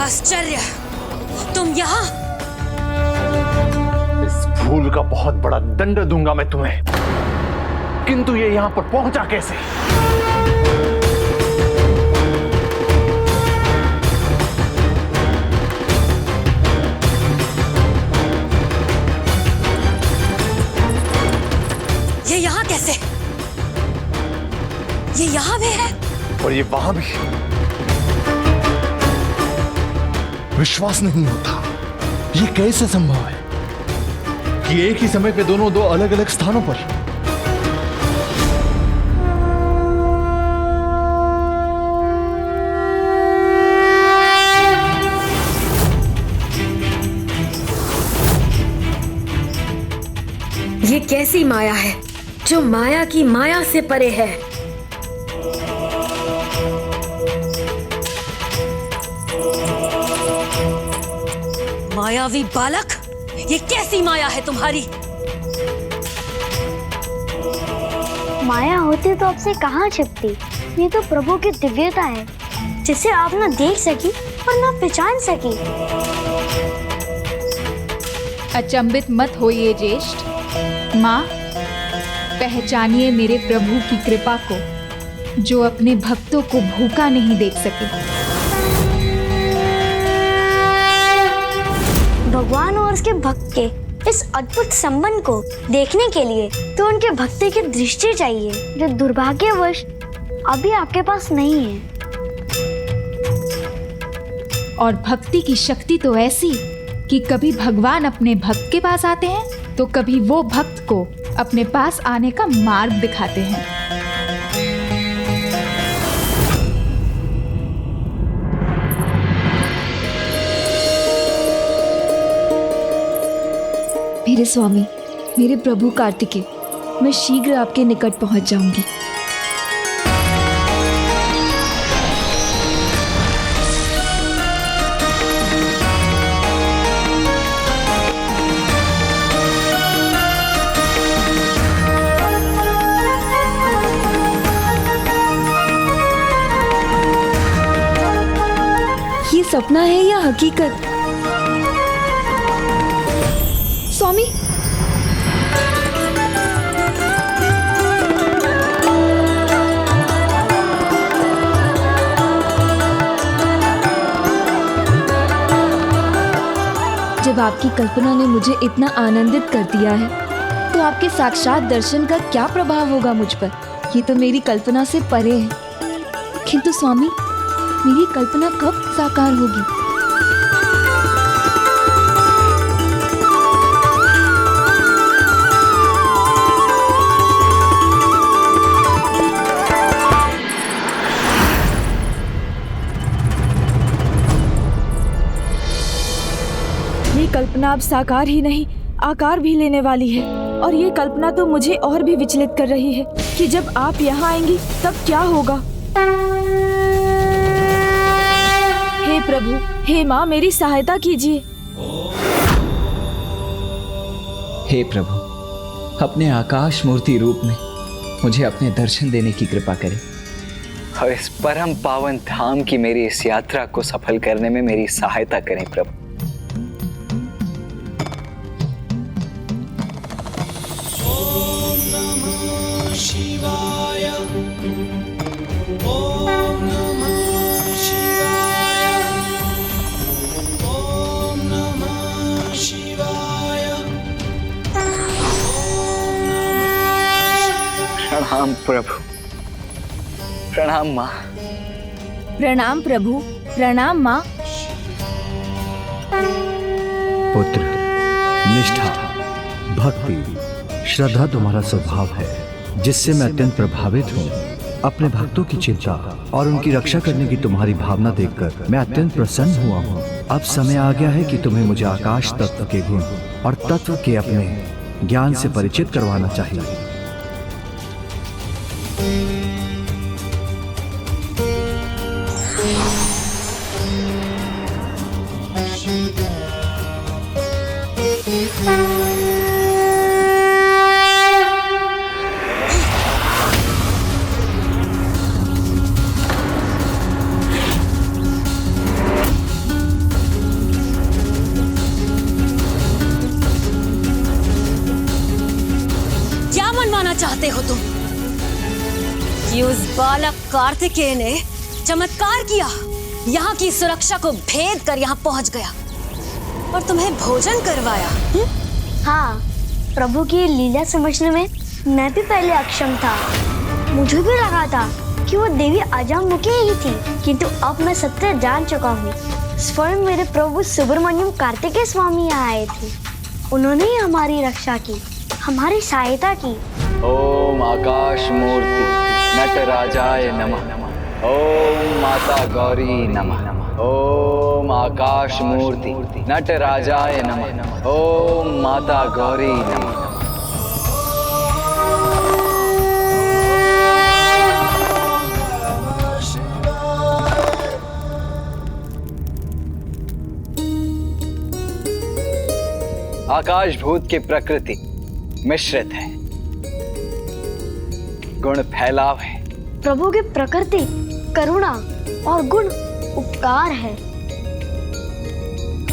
आश्चर्य, तुम यहाँ? इस भूल का बहुत बड़ा दंड दूंगा मैं तुम्हें, किंतु ये यहां पर पहुंचा कैसे? ये यहाँ कैसे? ये यहाँ भी है और ये वहां भी। विश्वास नहीं होता, ये कैसे संभव है कि एक ही समय पे दोनों दो अलग अलग स्थानों पर? ये कैसी माया है जो माया की माया से परे है? मायावी बालक, ये कैसी माया है तुम्हारी? माया होती तो आपसे कहाँ छिपती? ये तो प्रभु की दिव्यता है, जिसे आप ना देख सकी और ना पहचान सकी। अचंभित मत होइए ज्येष्ठ। माँ, पहचानिए मेरे प्रभु की कृपा को, जो अपने भक्तों को भूखा नहीं देख सके। भगवान और उसके भक्त के इस अद्भुत संबंध को देखने के लिए तो उनके भक्ति की दृष्टि चाहिए, जो दुर्भाग्यवश अभी आपके पास नहीं है। और भक्ति की शक्ति तो ऐसी कि कभी भगवान अपने भक्त के पास आते हैं तो कभी वो भक्त को अपने पास आने का मार्ग दिखाते हैं। मेरे स्वामी, मेरे प्रभु कार्तिकेय, मैं शीघ्र आपके निकट पहुंच जाऊंगी। ये सपना है या हकीकत? स्वामी, जब आपकी कल्पना ने मुझे इतना आनंदित कर दिया है तो आपके साक्षात दर्शन का क्या प्रभाव होगा मुझ पर? ये तो मेरी कल्पना से परे है। किंतु स्वामी, मेरी कल्पना कब साकार होगी? ये कल्पना अब साकार ही नहीं, आकार भी लेने वाली है। और ये कल्पना तो मुझे और भी विचलित कर रही है कि जब आप यहाँ आएंगी तब क्या होगा। हे प्रभु, हे माँ, मेरी सहायता कीजिए। हे प्रभु, अपने आकाश मूर्ति रूप में मुझे अपने दर्शन देने की कृपा करें और इस परम पावन धाम की मेरी इस यात्रा को सफल करने में मेरी सहायता करें प्रभु। प्रणाम प्रभु, प्रणाम माँ। प्रणाम प्रभु, प्रणाम माँ। पुत्र, निष्ठा, भक्ति, श्रद्धा तुम्हारा स्वभाव है, जिससे मैं अत्यंत प्रभावित हूँ। अपने भक्तों की चिंता और उनकी रक्षा करने की तुम्हारी भावना देखकर मैं अत्यंत प्रसन्न हुआ हूँ। अब समय आ गया है कि तुम्हें मुझे आकाश तत्व के गुण और तत्व के अपने ज्ञान से परिचित करवाना चाहिए। चाहते हो तुम? कि उस बालक कार्तिकेय ने चमत्कार किया, यहाँ की सुरक्षा को भेद कर यहाँ पहुंच गया और तुम्हें भोजन करवाया। हाँ, प्रभु की लीला समझने में मैं भी पहले अक्षम था। मुझे भी लगा था कि वो देवी अजामुखी ही थी, किंतु अब मैं सत्य जान चुका हूँ। स्वयं मेरे प्रभु सुब्रमण्यम कार्तिकेय स्वामी यहाँ आए थे। उन्होंने ही हमारी रक्षा की, हमारी सहायता की। ओम आकाश मूर्ति नटराजाय नमः। ओम माता गौरी नमः। ओम आकाश मूर्ति नटराजाय नमः। ओम माता गौरी नमः। आकाश भूत की प्रकृति मिश्रित है, गुण फैलाव है। प्रभु की प्रकृति करुणा और गुण उपकार है।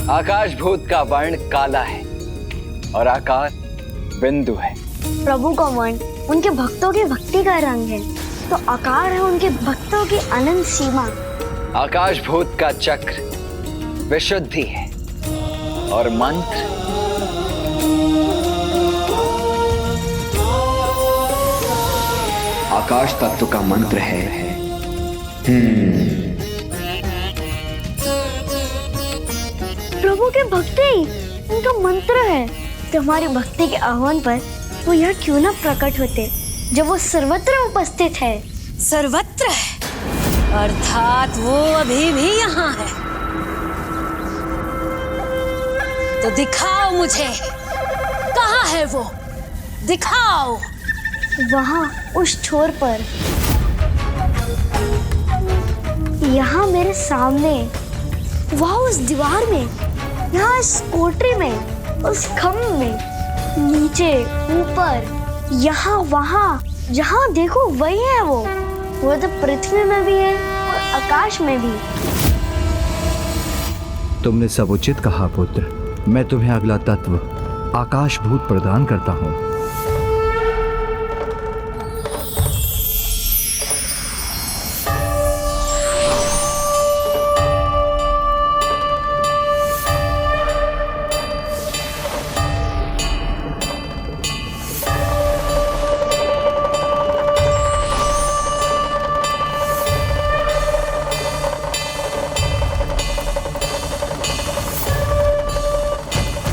आकाश भूत का वर्ण काला है और आकार बिंदु है। प्रभु का वर्ण उनके भक्तों की भक्ति का रंग है, तो आकार है उनके भक्तों की अनंत सीमा। आकाश भूत का चक्र विशुद्धि है और मंत्र आकाश तत्व का मंत्र है। प्रभु के भक्ति उनका मंत्र है। तो हमारी भक्ति के आह्वान पर वो यह क्यों न प्रकट होते, जब वो सर्वत्र उपस्थित है। सर्वत्र है, अर्थात वो अभी भी यहाँ है। तो दिखाओ मुझे, कहाँ है वो? दिखाओ। वहाँ उस छोर पर, यहाँ मेरे सामने, वहाँ उस दीवार में, यहाँ इस कोठरी में, उस खम्भ में, नीचे, ऊपर, यहाँ, वहाँ, जहाँ देखो वही है वो तो पृथ्वी में भी है और आकाश में भी। तुमने सब उचित कहा पुत्र। मैं तुम्हें अगला तत्व आकाश भूत प्रदान करता हूँ।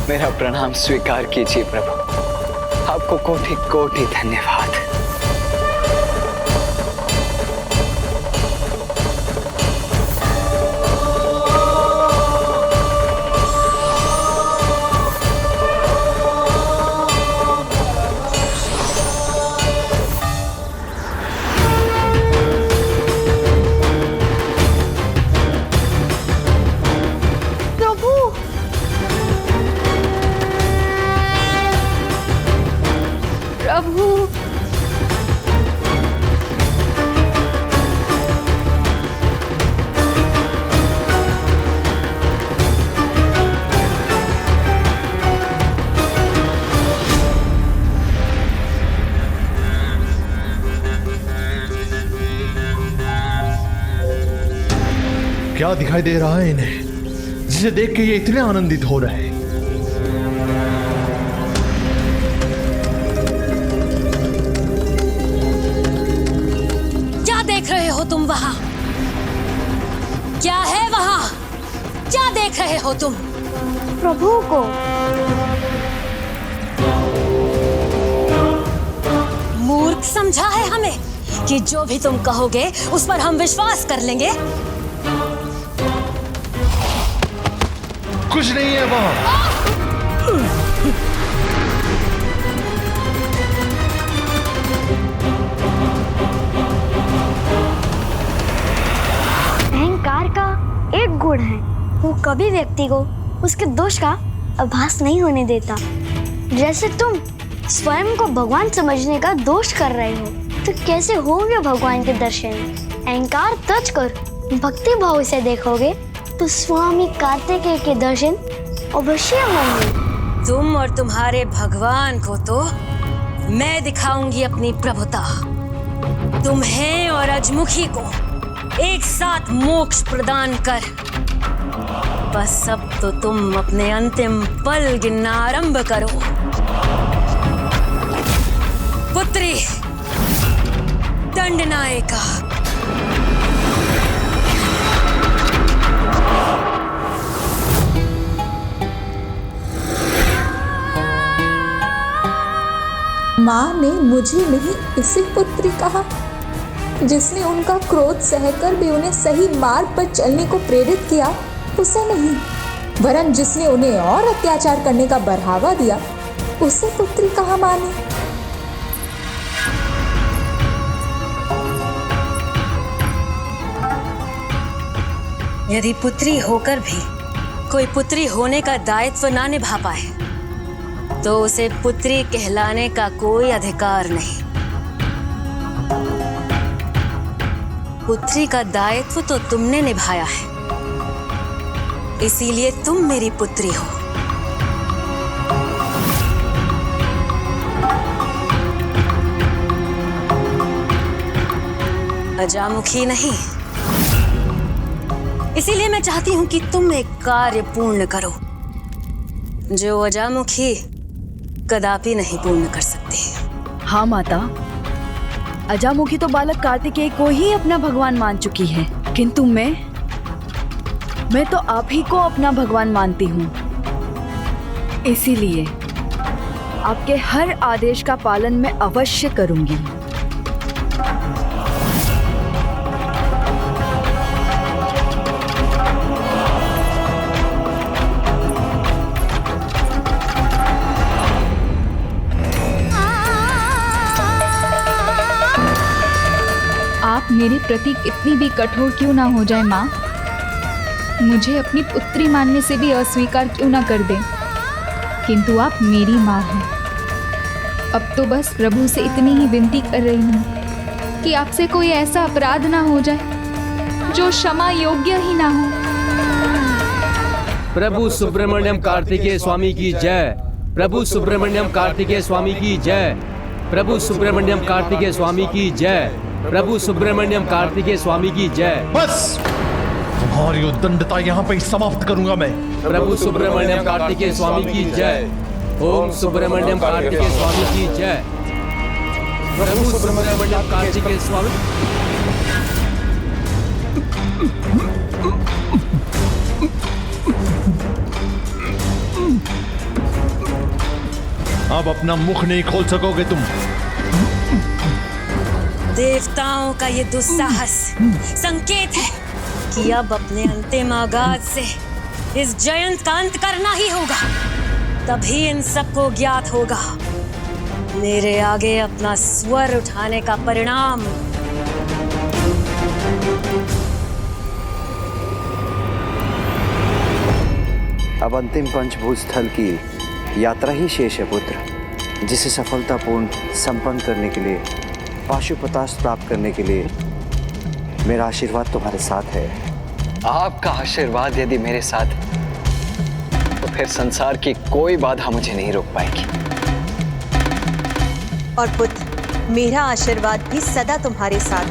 मेरा प्रणाम स्वीकार कीजिए प्रभु। आपको कोटि कोटि धन्यवाद। क्या दिखाई दे रहा है इन्हें, जिसे देख के ये इतने आनंदित हो रहे हैं? क्या देख रहे हो तुम वहां? क्या है वहां? क्या देख रहे हो तुम? प्रभु को। मूर्ख समझा है हमें कि जो भी तुम कहोगे उस पर हम विश्वास कर लेंगे? कुछ नहीं है वहां। अहंकार का एक गुण है, वो कभी व्यक्ति को उसके दोष का आभास नहीं होने देता। जैसे तुम स्वयं को भगवान समझने का दोष कर रहे हो, तो कैसे होंगे भगवान के दर्शन? अहंकार त्यज कर भक्ति भाव से देखोगे तो स्वामी कार्तिकेय के दर्शन अवश्य होंगे। तुम और तुम्हारे भगवान को तो मैं दिखाऊंगी अपनी प्रभुता। तुम्हें और अजमुखी को एक साथ मोक्ष प्रदान कर। बस अब तो तुम अपने अंतिम पल गिनना आरंभ करो। पुत्री दंडनायका। माँ ने मुझे नहीं इसे पुत्री कहा, जिसने उनका क्रोध सहकर भी उन्हें सही मार्ग पर चलने को प्रेरित किया उसे नहीं, वरन जिसने उन्हें और अत्याचार करने का बढ़ावा दिया उसे पुत्री कहा माँ ने। यदि पुत्री होकर भी कोई पुत्री होने का दायित्व ना निभा पाए तो उसे पुत्री कहलाने का कोई अधिकार नहीं। पुत्री का दायित्व तो तुमने निभाया है, इसीलिए तुम मेरी पुत्री हो। अजामुखी नहीं। इसीलिए मैं चाहती हूं कि तुम एक कार्य पूर्ण करो जो अजामुखी कदापि नहीं पूर्ण कर सकती। हाँ माता, अजामुखी तो बालक कार्तिकेय को ही अपना भगवान मान चुकी है, किंतु मैं तो आप ही को अपना भगवान मानती हूँ। इसीलिए आपके हर आदेश का पालन मैं अवश्य करूंगी। आप मेरे प्रति इतनी भी कठोर क्यों ना हो जाए माँ। मुझे अपनी पुत्री मानने से भी अस्वीकार क्यों ना कर दें, किंतु आप मेरी माँ हैं। अब तो बस प्रभु से इतनी ही विनती कर रही हूँ कि आपसे कोई ऐसा अपराध ना हो जाए जो क्षमा योग्य ही ना हो। प्रभु सुब्रमण्यम कार्तिकेय स्वामी की जय। प्रभु सुब्रमण्यम कार्तिकेय स्वामी की जय। प्रभु सुब्रमण्यम कार्तिकेय स्वामी की जय। प्रभु सुब्रमण्यम कार्तिकेय स्वामी की जय। बस तुम्हारी उद्दंडता यहाँ पे ही समाप्त करूंगा मैं। प्रभु सुब्रमण्यम कार्तिकेय स्वामी की जय। ओम सुब्रमण्यम कार्तिकेय स्वामी की जय। प्रभु सुब्रमण्यम कार्तिकेय स्वामी। अब अपना मुख नहीं खोल सकोगे तुम। देवताओं का ये दुस्साहस संकेत है कि अब अपने अंतिम आगाज से इस जयंत का अंत करना ही होगा। तभी इन सबको ज्ञात होगा मेरे आगे अपना स्वर उठाने का परिणाम। अब अंतिम पंचभूत स्थल की यात्रा ही शेष है पुत्र, जिसे सफलतापूर्ण संपन्न करने के लिए, पाशुपतास्त्र प्राप्त करने के लिए मेरा आशीर्वाद तुम्हारे साथ है। आपका आशीर्वाद यदि मेरे साथ है तो फिर संसार की कोई बाधा मुझे नहीं रोक पाएगी। और पुत्र, मेरा आशीर्वाद भी सदा तुम्हारे साथ।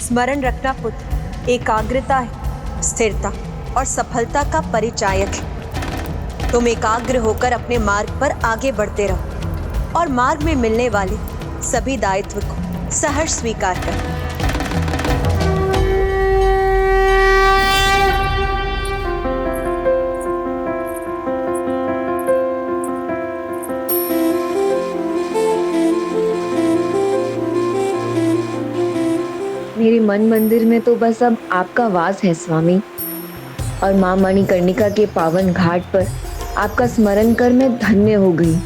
स्मरण रखना पुत्र, एकाग्रता है स्थिरता और सफलता का परिचायक है। तुम एकाग्र होकर अपने मार्ग पर आगे बढ़ते रहो और मार्ग में मिलने वाले सभी दायित्व को सहर्ष स्वीकार कर। मेरे मन मंदिर में तो बस अब आपका वास है स्वामी, और माँ मणिकर्णिका के पावन घाट पर आपका स्मरण कर मैं धन्य हो गई।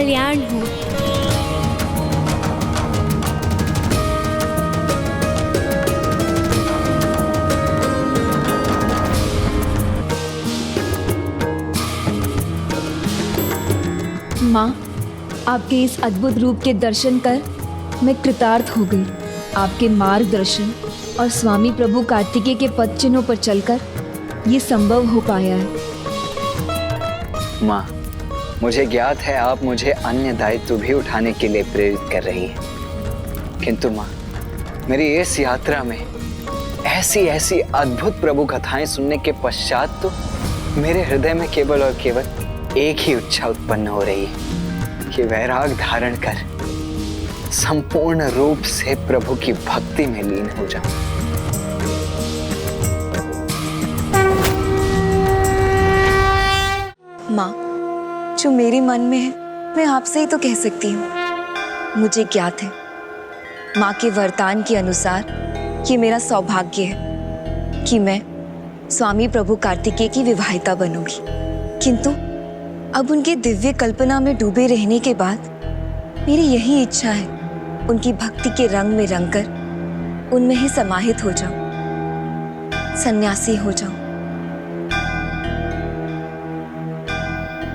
कल्याण हो। माँ, आपके इस अद्भुत रूप के दर्शन कर मैं कृतार्थ हो गई। आपके मार्गदर्शन और स्वामी प्रभु कार्तिकेय के पद चिन्हों पर चलकर ये संभव हो पाया है। माँ, मुझे ज्ञात है आप मुझे अन्य दायित्व भी उठाने के लिए प्रेरित कर रही हैं। किंतु माँ, मेरी इस यात्रा में ऐसी ऐसी अद्भुत प्रभु कथाएं सुनने के पश्चात तो मेरे हृदय में केवल और केवल एक ही इच्छा उत्पन्न हो रही है कि वैराग धारण कर संपूर्ण रूप से प्रभु की भक्ति में लीन हो जाऊं। माँ, जो मेरे मन में है मैं आपसे ही तो कह सकती हूँ। मुझे ज्ञात है माँ के वरदान के अनुसार ये मेरा सौभाग्य है कि मैं स्वामी प्रभु कार्तिकेय की विवाहिता बनूंगी। किंतु अब उनके दिव्य कल्पना में डूबे रहने के बाद मेरी यही इच्छा है उनकी भक्ति के रंग में रंगकर उनमें ही समाहित हो जाऊं, सन्यासी हो जाऊं।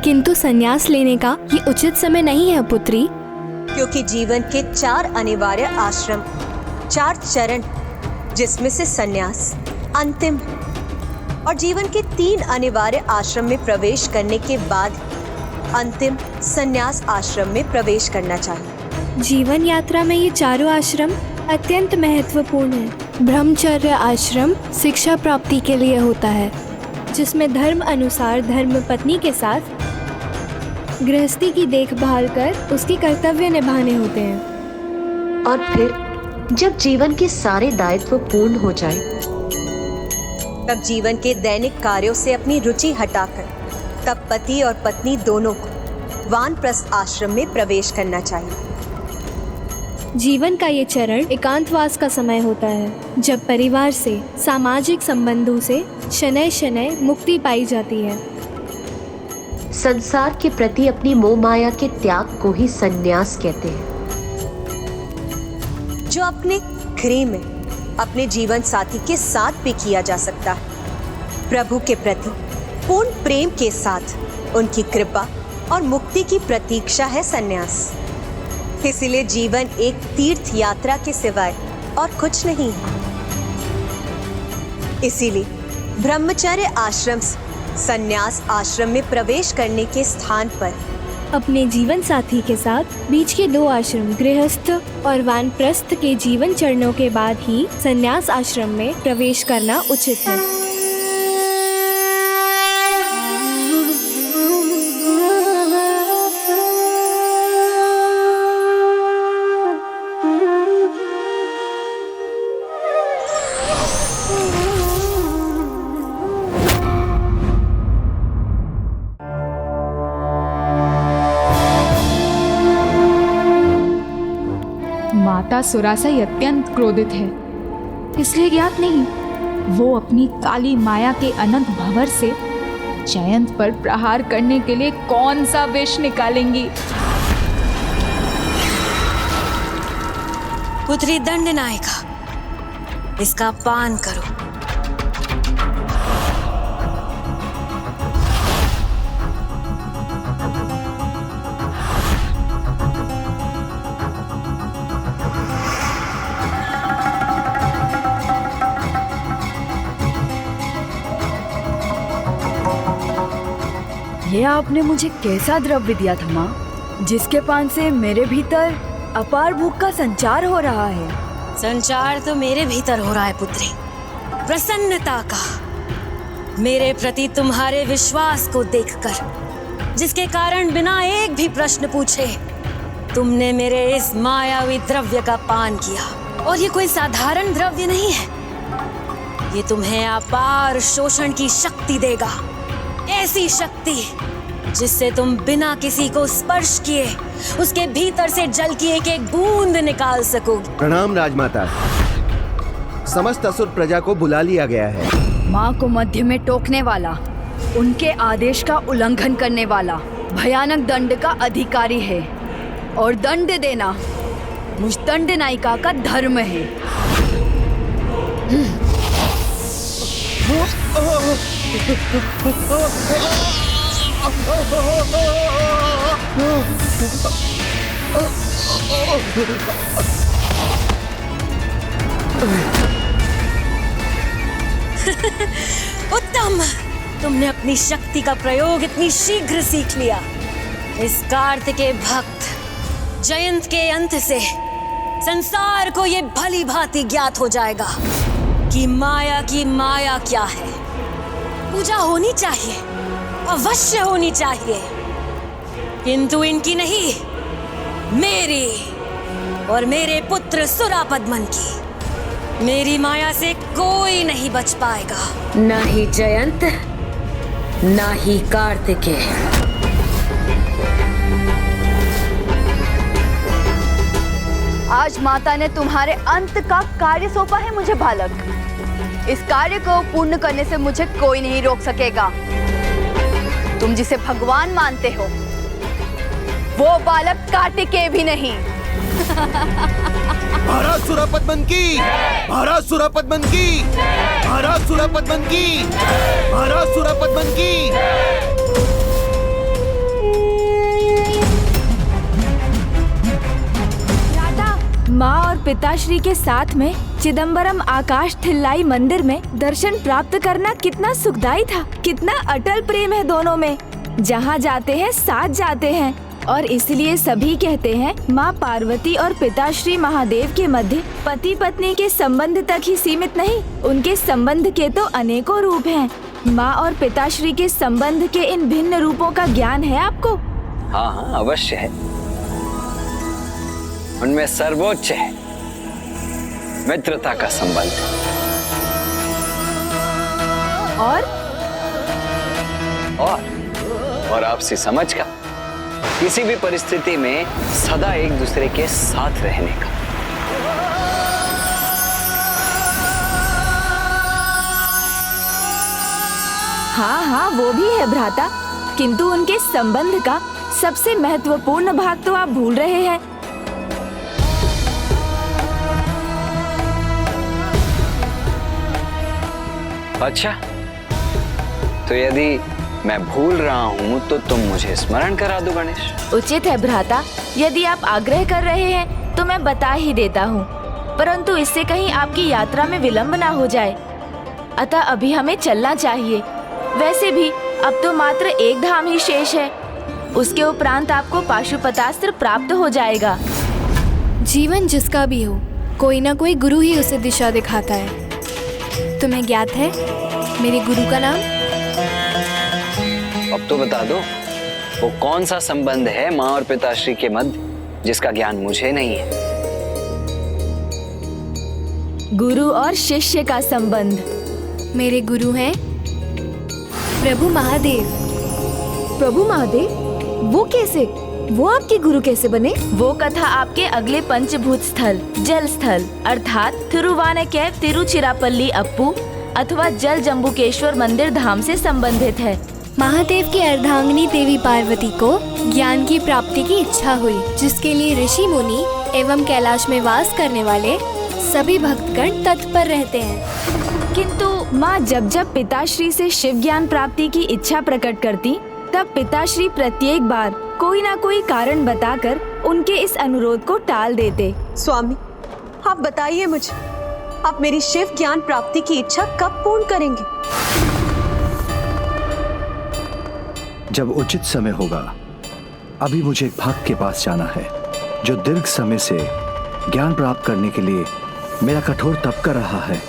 किंतु संन्यास लेने का ये उचित समय नहीं है पुत्री, क्योंकि जीवन के 4 अनिवार्य आश्रम, 4 चरण, जिसमें से संन्यास अंतिम, और जीवन के 3 अनिवार्य आश्रम में प्रवेश करने के बाद अंतिम संन्यास आश्रम में प्रवेश करना चाहिए। जीवन यात्रा में ये चारों आश्रम अत्यंत महत्वपूर्ण है। ब्रह्मचर्य आश्रम शिक्षा प्राप्ति के लिए होता है, जिसमें धर्म अनुसार धर्म पत्नी के साथ गृहस्थी की देखभाल कर उसकी कर्तव्य निभाने होते हैं। और फिर जब जीवन के सारे दायित्व पूर्ण हो जाए, तब जीवन के दैनिक कार्यों से अपनी रुचि हटाकर तब पति और पत्नी दोनों को वानप्रस्थ आश्रम में प्रवेश करना चाहिए। जीवन का ये चरण एकांतवास का समय होता है, जब परिवार से, सामाजिक संबंधों से शनैः शनैः मुक्ति पाई जाती है। संसार के प्रति अपनी मोह माया के त्याग को ही संन्यास कहते हैं। जो अपने गृह में अपने जीवन साथी के साथ भी किया जा सकता है। प्रभु के प्रति पूर्ण प्रेम के साथ उनकी कृपा और मुक्ति की प्रतीक्षा है संन्यास। इसलिए जीवन एक तीर्थ यात्रा के सिवाय और कुछ नहीं है। इसीलिए ब्रह्मचर्य आश्रम से संन्यास आश्रम में प्रवेश करने के स्थान पर अपने जीवन साथी के साथ बीच के 2 आश्रम गृहस्थ और वानप्रस्थ के जीवन चरणों के बाद ही संन्यास आश्रम में प्रवेश करना उचित है। माता सुरासई अत्यंत क्रोधित है, इसलिए ज्ञात नहीं वो अपनी काली माया के अनंत भंवर से जयंत पर प्रहार करने के लिए कौन सा विष निकालेंगी। पुत्री दंडनायका, इसका पान करो। ये आपने मुझे कैसा द्रव्य दिया था माँ, जिसके पान से मेरे भीतर अपार भूख का संचार हो रहा है। संचार तो मेरे भीतर हो रहा है पुत्री, प्रसन्नता का, मेरे प्रति तुम्हारे विश्वास को देखकर, जिसके कारण बिना एक भी प्रश्न पूछे तुमने मेरे इस मायावी द्रव्य का पान किया। और ये कोई साधारण द्रव्य नहीं है, ये तुम्हें अपार शोषण की शक्ति देगा, ऐसी शक्ति जिससे तुम बिना किसी को स्पर्श किए उसके भीतर से जल की एक एक बूंद निकाल सकोगे। प्रणाम राजमाता, समस्त असुर प्रजा को बुला लिया गया है। माँ को मध्य में टोकने वाला, उनके आदेश का उल्लंघन करने वाला, भयानक दंड का अधिकारी है और दंड देना मुझ दंड नायिका का धर्म है। उत्तम, तुमने अपनी शक्ति का प्रयोग इतनी शीघ्र सीख लिया। इस कार्तिकेय भक्त जयंत के अंत से संसार को ये भली भांति ज्ञात हो जाएगा कि माया की माया क्या है। पूजा होनी चाहिए, अवश्य होनी चाहिए, किंतु इनकी नहीं, मेरी और मेरे पुत्र सुरापद्मन की। मेरी माया से कोई नहीं बच पाएगा। ना ही जयंत, ना ही कार्तिकेय। आज माता ने तुम्हारे अंत का कार्य सौंपा है मुझे बालक। इस कार्य को पूर्ण करने से मुझे कोई नहीं रोक सकेगा। तुम जिसे भगवान मानते हो वो बालक कार्तिकेय भी नहीं। महाराज सुरापद्मन की, महाराज सुरापद्मन की, महाराज सुरापद्मन की, महाराज सुरापद्मन की। माँ और पिताश्री के साथ में चिदम्बरम आकाश थिल्लाई मंदिर में दर्शन प्राप्त करना कितना सुखदायी था। कितना अटल प्रेम है दोनों में। जहाँ जाते हैं साथ जाते हैं और इसलिए सभी कहते हैं माँ पार्वती और पिताश्री महादेव के मध्य पति पत्नी के संबंध तक ही सीमित नहीं, उनके संबंध के तो अनेकों रूप हैं। माँ और पिताश्री के संबंध के इन भिन्न रूपों का ज्ञान है आपको? हाँ हाँ अवश्य है। उनमें सर्वोच्च है मित्रता का संबंध। और आपसी समझ का, किसी भी परिस्थिति में सदा एक दूसरे के साथ रहने का। हाँ हाँ वो भी है भ्राता, किंतु उनके संबंध का सबसे महत्वपूर्ण भाग तो आप भूल रहे हैं। अच्छा, तो यदि मैं भूल रहा हूँ तो तुम मुझे स्मरण करा दो गणेश। उचित है भ्राता, यदि आप आग्रह कर रहे हैं तो मैं बता ही देता हूँ, परंतु इससे कहीं आपकी यात्रा में विलंब ना हो जाए। अतः अभी हमें चलना चाहिए। वैसे भी अब तो मात्र एक धाम ही शेष है, उसके उपरांत आपको पाशुपतास्त्र प्राप्त हो जाएगा। जीवन जिसका भी हो, कोई ना कोई गुरु ही उसे दिशा दिखाता है। तुम्हें ज्ञात है मेरे गुरु का नाम? अब तो बता दो, वो कौन सा संबंध है माँ और पिताश्री के मध्य जिसका ज्ञान मुझे नहीं है? गुरु और शिष्य का संबंध। मेरे गुरु हैं प्रभु महादेव। प्रभु महादेव? वो कैसे? वो आपके गुरु कैसे बने? वो कथा आपके अगले पंचभूत स्थल जल स्थल अर्थात थिरुवानेकेव तिरुचिरापल्ली अप्पू अथवा जल जम्बुकेश्वर मंदिर धाम से संबंधित है। महादेव की अर्धांगिनी देवी पार्वती को ज्ञान की प्राप्ति की इच्छा हुई, जिसके लिए ऋषि मुनि एवं कैलाश में वास करने वाले सभी भक्तगण तत्पर रहते हैं। किंतु माँ जब जब पिताश्री से शिव ज्ञान प्राप्ति की इच्छा प्रकट करती, तब पिताश्री प्रत्येक बार कोई ना कोई कारण बताकर उनके इस अनुरोध को टाल देते। स्वामी, आप बताइए मुझे, आप मेरी शिव ज्ञान प्राप्ति की इच्छा कब पूर्ण करेंगे? जब उचित समय होगा। अभी मुझे एक भक्त के पास जाना है जो दीर्घ समय से ज्ञान प्राप्त करने के लिए मेरा कठोर तप कर रहा है।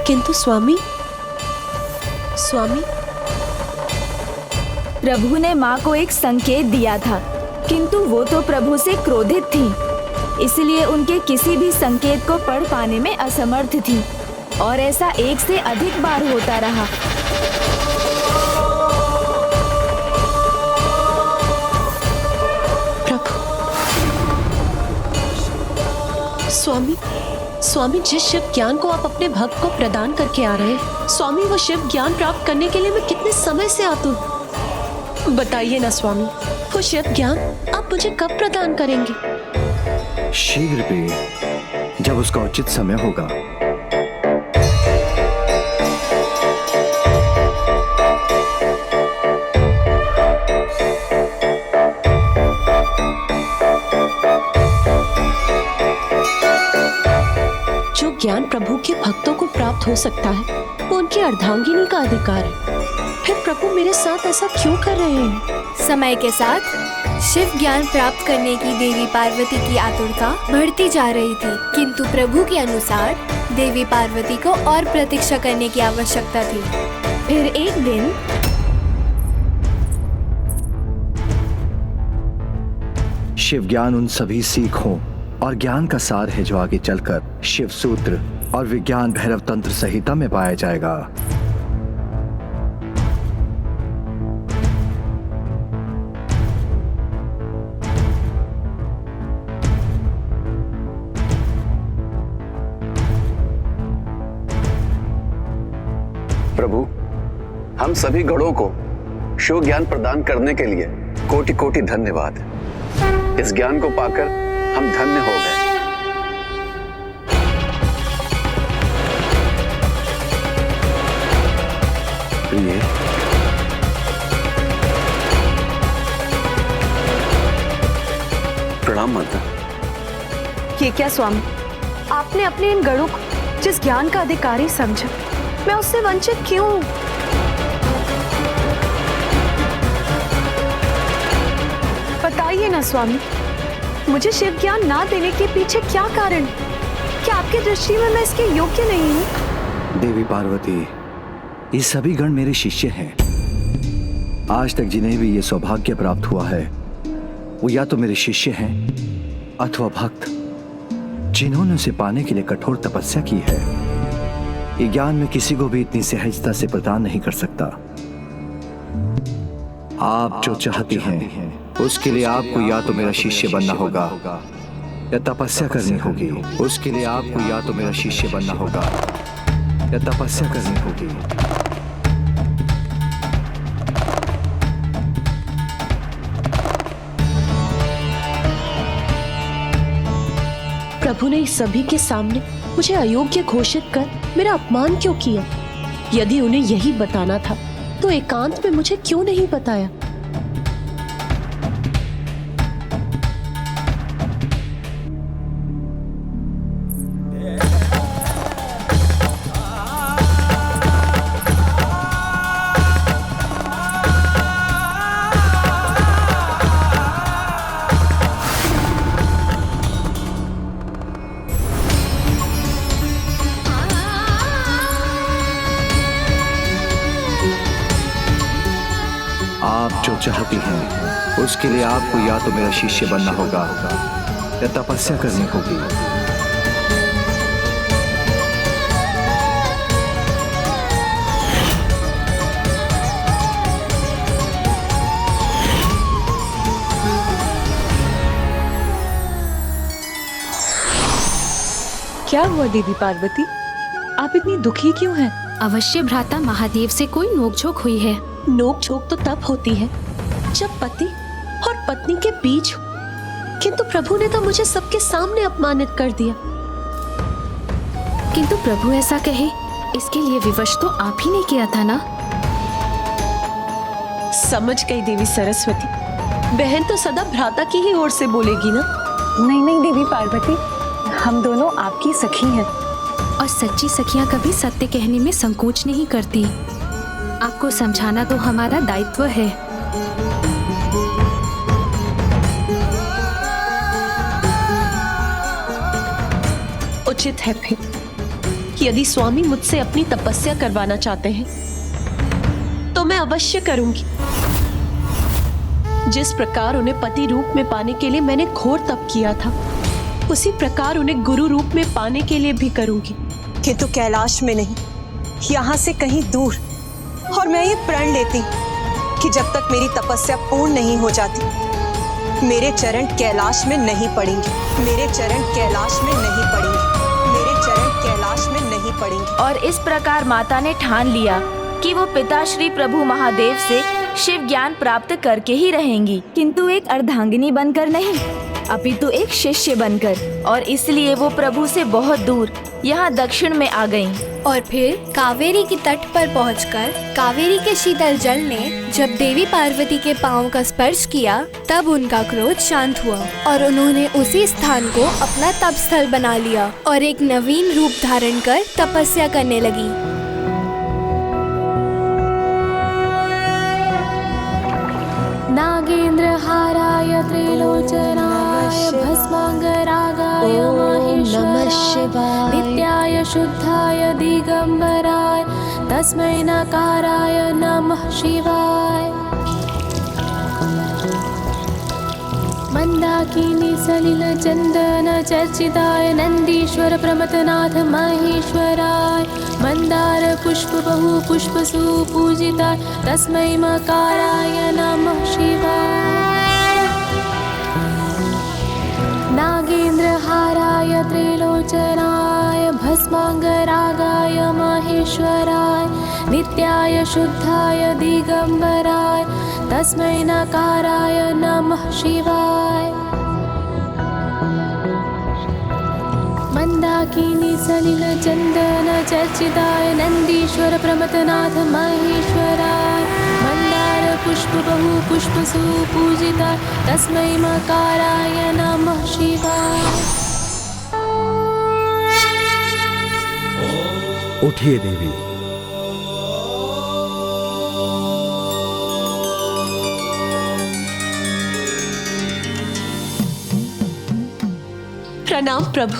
किंतु स्वामी, प्रभु ने माँ को एक संकेत दिया था, किंतु वो तो प्रभु से क्रोधित थी, इसलिए उनके किसी भी संकेत को पढ़ पाने में असमर्थ थी और ऐसा एक से अधिक बार होता रहा। प्रभु, स्वामी, स्वामी, जिस शिव ज्ञान को आप अपने भक्त को प्रदान करके आ रहे हैं, स्वामी, वो शिव ज्ञान प्राप्त करने के लिए मैं कितने समय से आतुर हूँ। बताइए ना स्वामी, वो शिव ज्ञान आप मुझे कब प्रदान करेंगे? शीघ्र भी, जब उसका उचित समय होगा। जो ज्ञान प्रभु के भक्तों को प्राप्त हो सकता है वो उनकी अर्धांगिनी का अधिकार है। फिर प्रभु मेरे साथ ऐसा क्यों कर रहे हैं? समय के साथ शिव ज्ञान प्राप्त करने की देवी पार्वती की आतुरता बढ़ती जा रही थी, किंतु प्रभु के अनुसार देवी पार्वती को और प्रतीक्षा करने की आवश्यकता थी। फिर एक दिन शिव ज्ञान उन सभी सीखों और ज्ञान का सार है जो आगे चलकर शिव सूत्र और विज्ञान भैरव तंत्र संहिता में पाया जाएगा। प्रभु, हम सभी गणों को शिव ज्ञान प्रदान करने के लिए कोटि कोटि धन्यवाद। इस ज्ञान को पाकर हम धन्य हो गए। प्रिय, प्रणाम माता। ये क्या स्वामी, आपने अपने इन गणों को जिस ज्ञान का अधिकारी समझा, मैं उससे वंचित क्यों हूं? बताइए ना स्वामी, मुझे शिव ज्ञान ना देने के पीछे क्या कारण? क्या आपकी दृष्टि में मैं इसके योग्य नहीं हूँ? देवी पार्वती, ये सभी गण मेरे शिष्य हैं। आज तक जिन्हें भी ये सौभाग्य प्राप्त हुआ है वो या तो मेरे शिष्य हैं अथवा भक्त, जिन्होंने उसे पाने के लिए कठोर तपस्या की है। ये ज्ञान मैं किसी को भी इतनी सहजता से प्रदान नहीं कर सकता। आप जो चाहती हैं उसके लिए आपको या तो मेरा शिष्य बनना होगा या तपस्या करनी होगी। उसके लिए आपको या तो मेरा शिष्य बनना होगा या तपस्या करनी होगी। प्रभु ने इस सभी के सामने मुझे अयोग्य घोषित कर मेरा अपमान क्यों किया? यदि उन्हें यही बताना था तो एकांत में मुझे क्यों नहीं बताया? आप जो चाहती हैं उसके लिए आपको या तो मेरा शिष्य बनना होगा या तपस्या करनी होगी। क्या हुआ देवी पार्वती, आप इतनी दुखी क्यों हैं? अवश्य भ्राता महादेव से कोई नोकझोंक हुई है। नोकझोंक तो तब होती है जब पति और पत्नी के बीच हो, किंतु प्रभु ने तो मुझे सबके सामने अपमानित कर दिया। किंतु प्रभु ऐसा कहे इसके लिए विवश तो आप ही ने किया था ना? समझ गई देवी सरस्वती, बहन तो सदा भ्राता की ही ओर से बोलेगी ना। नहीं नहीं देवी पार्वती, हम दोनों आपकी सखी हैं। और सच्ची सखियां कभी सत्य कहने में संकोच नहीं करती। आपको समझाना तो हमारा दायित्व है। उचित है फिर, यदि स्वामी मुझसे अपनी तपस्या करवाना चाहते हैं तो मैं अवश्य करूंगी। जिस प्रकार उन्हें पति रूप में पाने के लिए मैंने घोर तप किया था, उसी प्रकार उन्हें गुरु रूप में पाने के लिए भी करूंगी। किंतु कैलाश में नहीं, यहाँ से कहीं दूर। और मैं ये प्रण लेती कि जब तक मेरी तपस्या पूर्ण नहीं हो जाती, मेरे चरण कैलाश में नहीं पड़ेंगे। मेरे चरण कैलाश में नहीं पड़ेंगे। मेरे निराश में नहीं पड़ेंगे। और इस प्रकार माता ने ठान लिया कि वो पिता श्री प्रभु महादेव से शिव ज्ञान प्राप्त करके ही रहेंगी, किंतु एक अर्धांगिनी बनकर नहीं, अपितु एक शिष्य बनकर। और इसलिए वो प्रभु से बहुत दूर यहाँ दक्षिण में आ गईं। और फिर कावेरी की तट पर पहुंचकर कावेरी के शीतल जल ने जब देवी पार्वती के पांव का स्पर्श किया, तब उनका क्रोध शांत हुआ और उन्होंने उसी स्थान को अपना तप स्थल बना लिया और एक नवीन रूप धारण कर तपस्या करने लगी। नागेंद्र हाराय त्रिलोचनाय भस्मांगरागाय महेश्वराय नित्याय शुद्धाय दिगंबराय तस्मै नकाराय नमः शिवाय। मंदाकिनी सलिल चंदन चर्चिताय नंदीश्वर प्रमथनाथ महेश्वराय मंदार पुष्प बहु पुष्प सुपूजिताय तस्मै मकाराय नमः शिवाय। नागेंद्र हाराय त्रिलोचनाय भस्मांगरागाय महेश्वराय नित्याय शुद्धाय दिगंबराय तस्मै नकाराय नमः शिवाय। मंदाकिनी सलिल चंदन चर्चिताय नंदीश्वर प्रमथनाथ महेश्वराय मंदार पुष्प बहु पुष्प सुपूजिताय तस्मै मकाराय नमः शिवाय। उठिए देवी। प्रणाम प्रभु।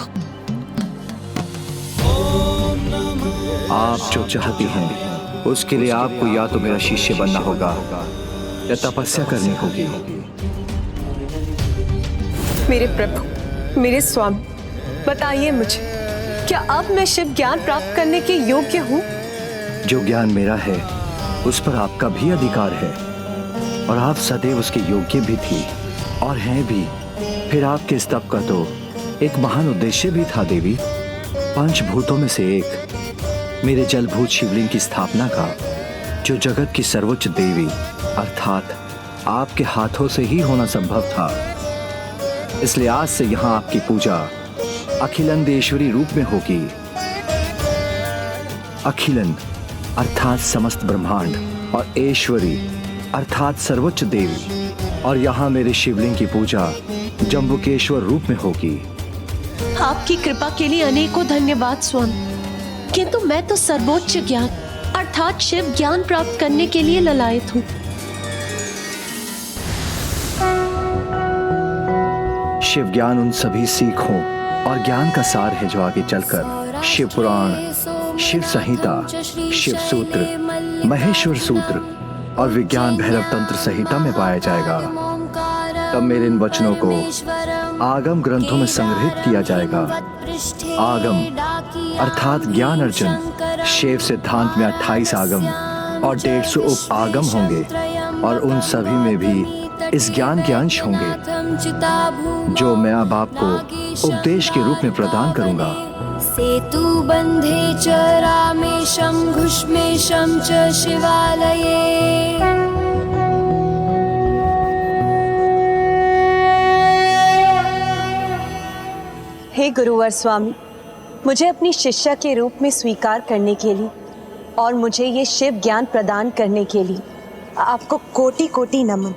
आप जो चाहती हैं उसके लिए आपको या तो मेरा शिष्य बनना होगा या तपस्या करनी होगी। मेरे प्रभु, मेरे स्वामी, बताइए मुझे, क्या अब मैं शिव ज्ञान प्राप्त करने के योग्य हूँ? जो ज्ञान मेरा है उस पर आपका भी अधिकार है और आप सदैव उसके योग्य भी थी और हैं भी। फिर आपके इस तप का तो एक महान उद्देश्य भी था देवी। पंचभूतों में से एक मेरे जलभूत शिवलिंग की स्थापना का, जो जगत की सर्वोच्च देवी अर्थात आपके हाथों से ही होना संभव था। इसलिए आज से यहाँ आपकी पूजा अखिलंदेश्वरी रूप में होगी। अखिलन अर्थात समस्त ब्रह्मांड और ऐश्वरी अर्थात सर्वोच्च देवी, और यहाँ मेरे शिवलिंग की पूजा जम्बुकेश्वर रूप में होगी। आपकी कृपा के लिए अनेकों धन्यवाद स्वामी, किंतु मैं तो सर्वोच्च ज्ञान अर्थात शिव ज्ञान प्राप्त करने के लिए ललायत हूँ। शिव ज्ञान उन सभी सीखों और ज्ञान का सार है जो आगे चलकर शिव पुराण, शिव संहिता, शिव सूत्र, महेश्वर सूत्र और विज्ञान भैरव तंत्र संहिता में पाया जाएगा। तब मेरे इन वचनों को आगम ग्रंथों में संग्रहित किया जाएगा। आगम अर्थात ज्ञान अर्जन, शिव सिद्धांत में 28 आगम और 150 उप आगम होंगे और उन सभी में भी इस ज्ञान के अंश होंगे जो मैं अब आपको उपदेश के रूप में प्रदान करूंगा। सेतु बंधे च रामेशं घुष्मेशं च शिवालये। हे गुरुवर स्वामी, मुझे अपनी शिष्या के रूप में स्वीकार करने के लिए और मुझे ये शिव ज्ञान प्रदान करने के लिए आपको कोटि कोटि नमन।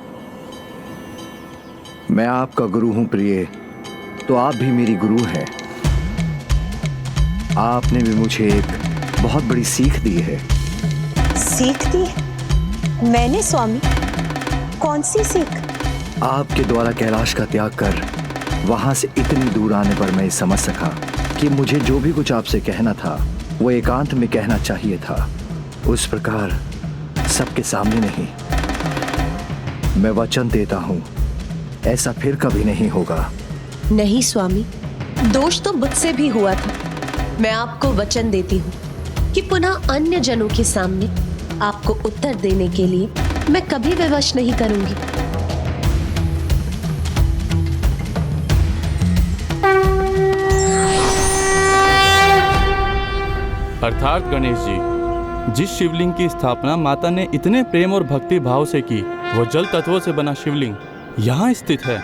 मैं आपका गुरु हूं प्रिय, तो आप भी मेरी गुरु हैं। आपने भी मुझे एक बहुत बड़ी सीख दी है। सीख दी? मैंने स्वामी? कौन सी सीख? आपके द्वारा कैलाश का त्याग कर वहां से इतनी दूर आने पर मैं समझ सका कि मुझे जो भी कुछ आपसे कहना था वो एकांत में कहना चाहिए था, उस प्रकार सबके सामने नहीं। मैं वचन देता हूं ऐसा फिर कभी नहीं होगा। नहीं स्वामी, दोष तो मुझसे भी हुआ था। मैं आपको वचन देती हूँ कि पुनः अन्य जनों के सामने आपको उत्तर देने के लिए मैं कभी विवश नहीं करूंगी। अर्थात गणेश जी, जिस शिवलिंग की स्थापना माता ने इतने प्रेम और भक्ति भाव से की, वो जल तत्वों से बना शिवलिंग यहाँ स्थित है।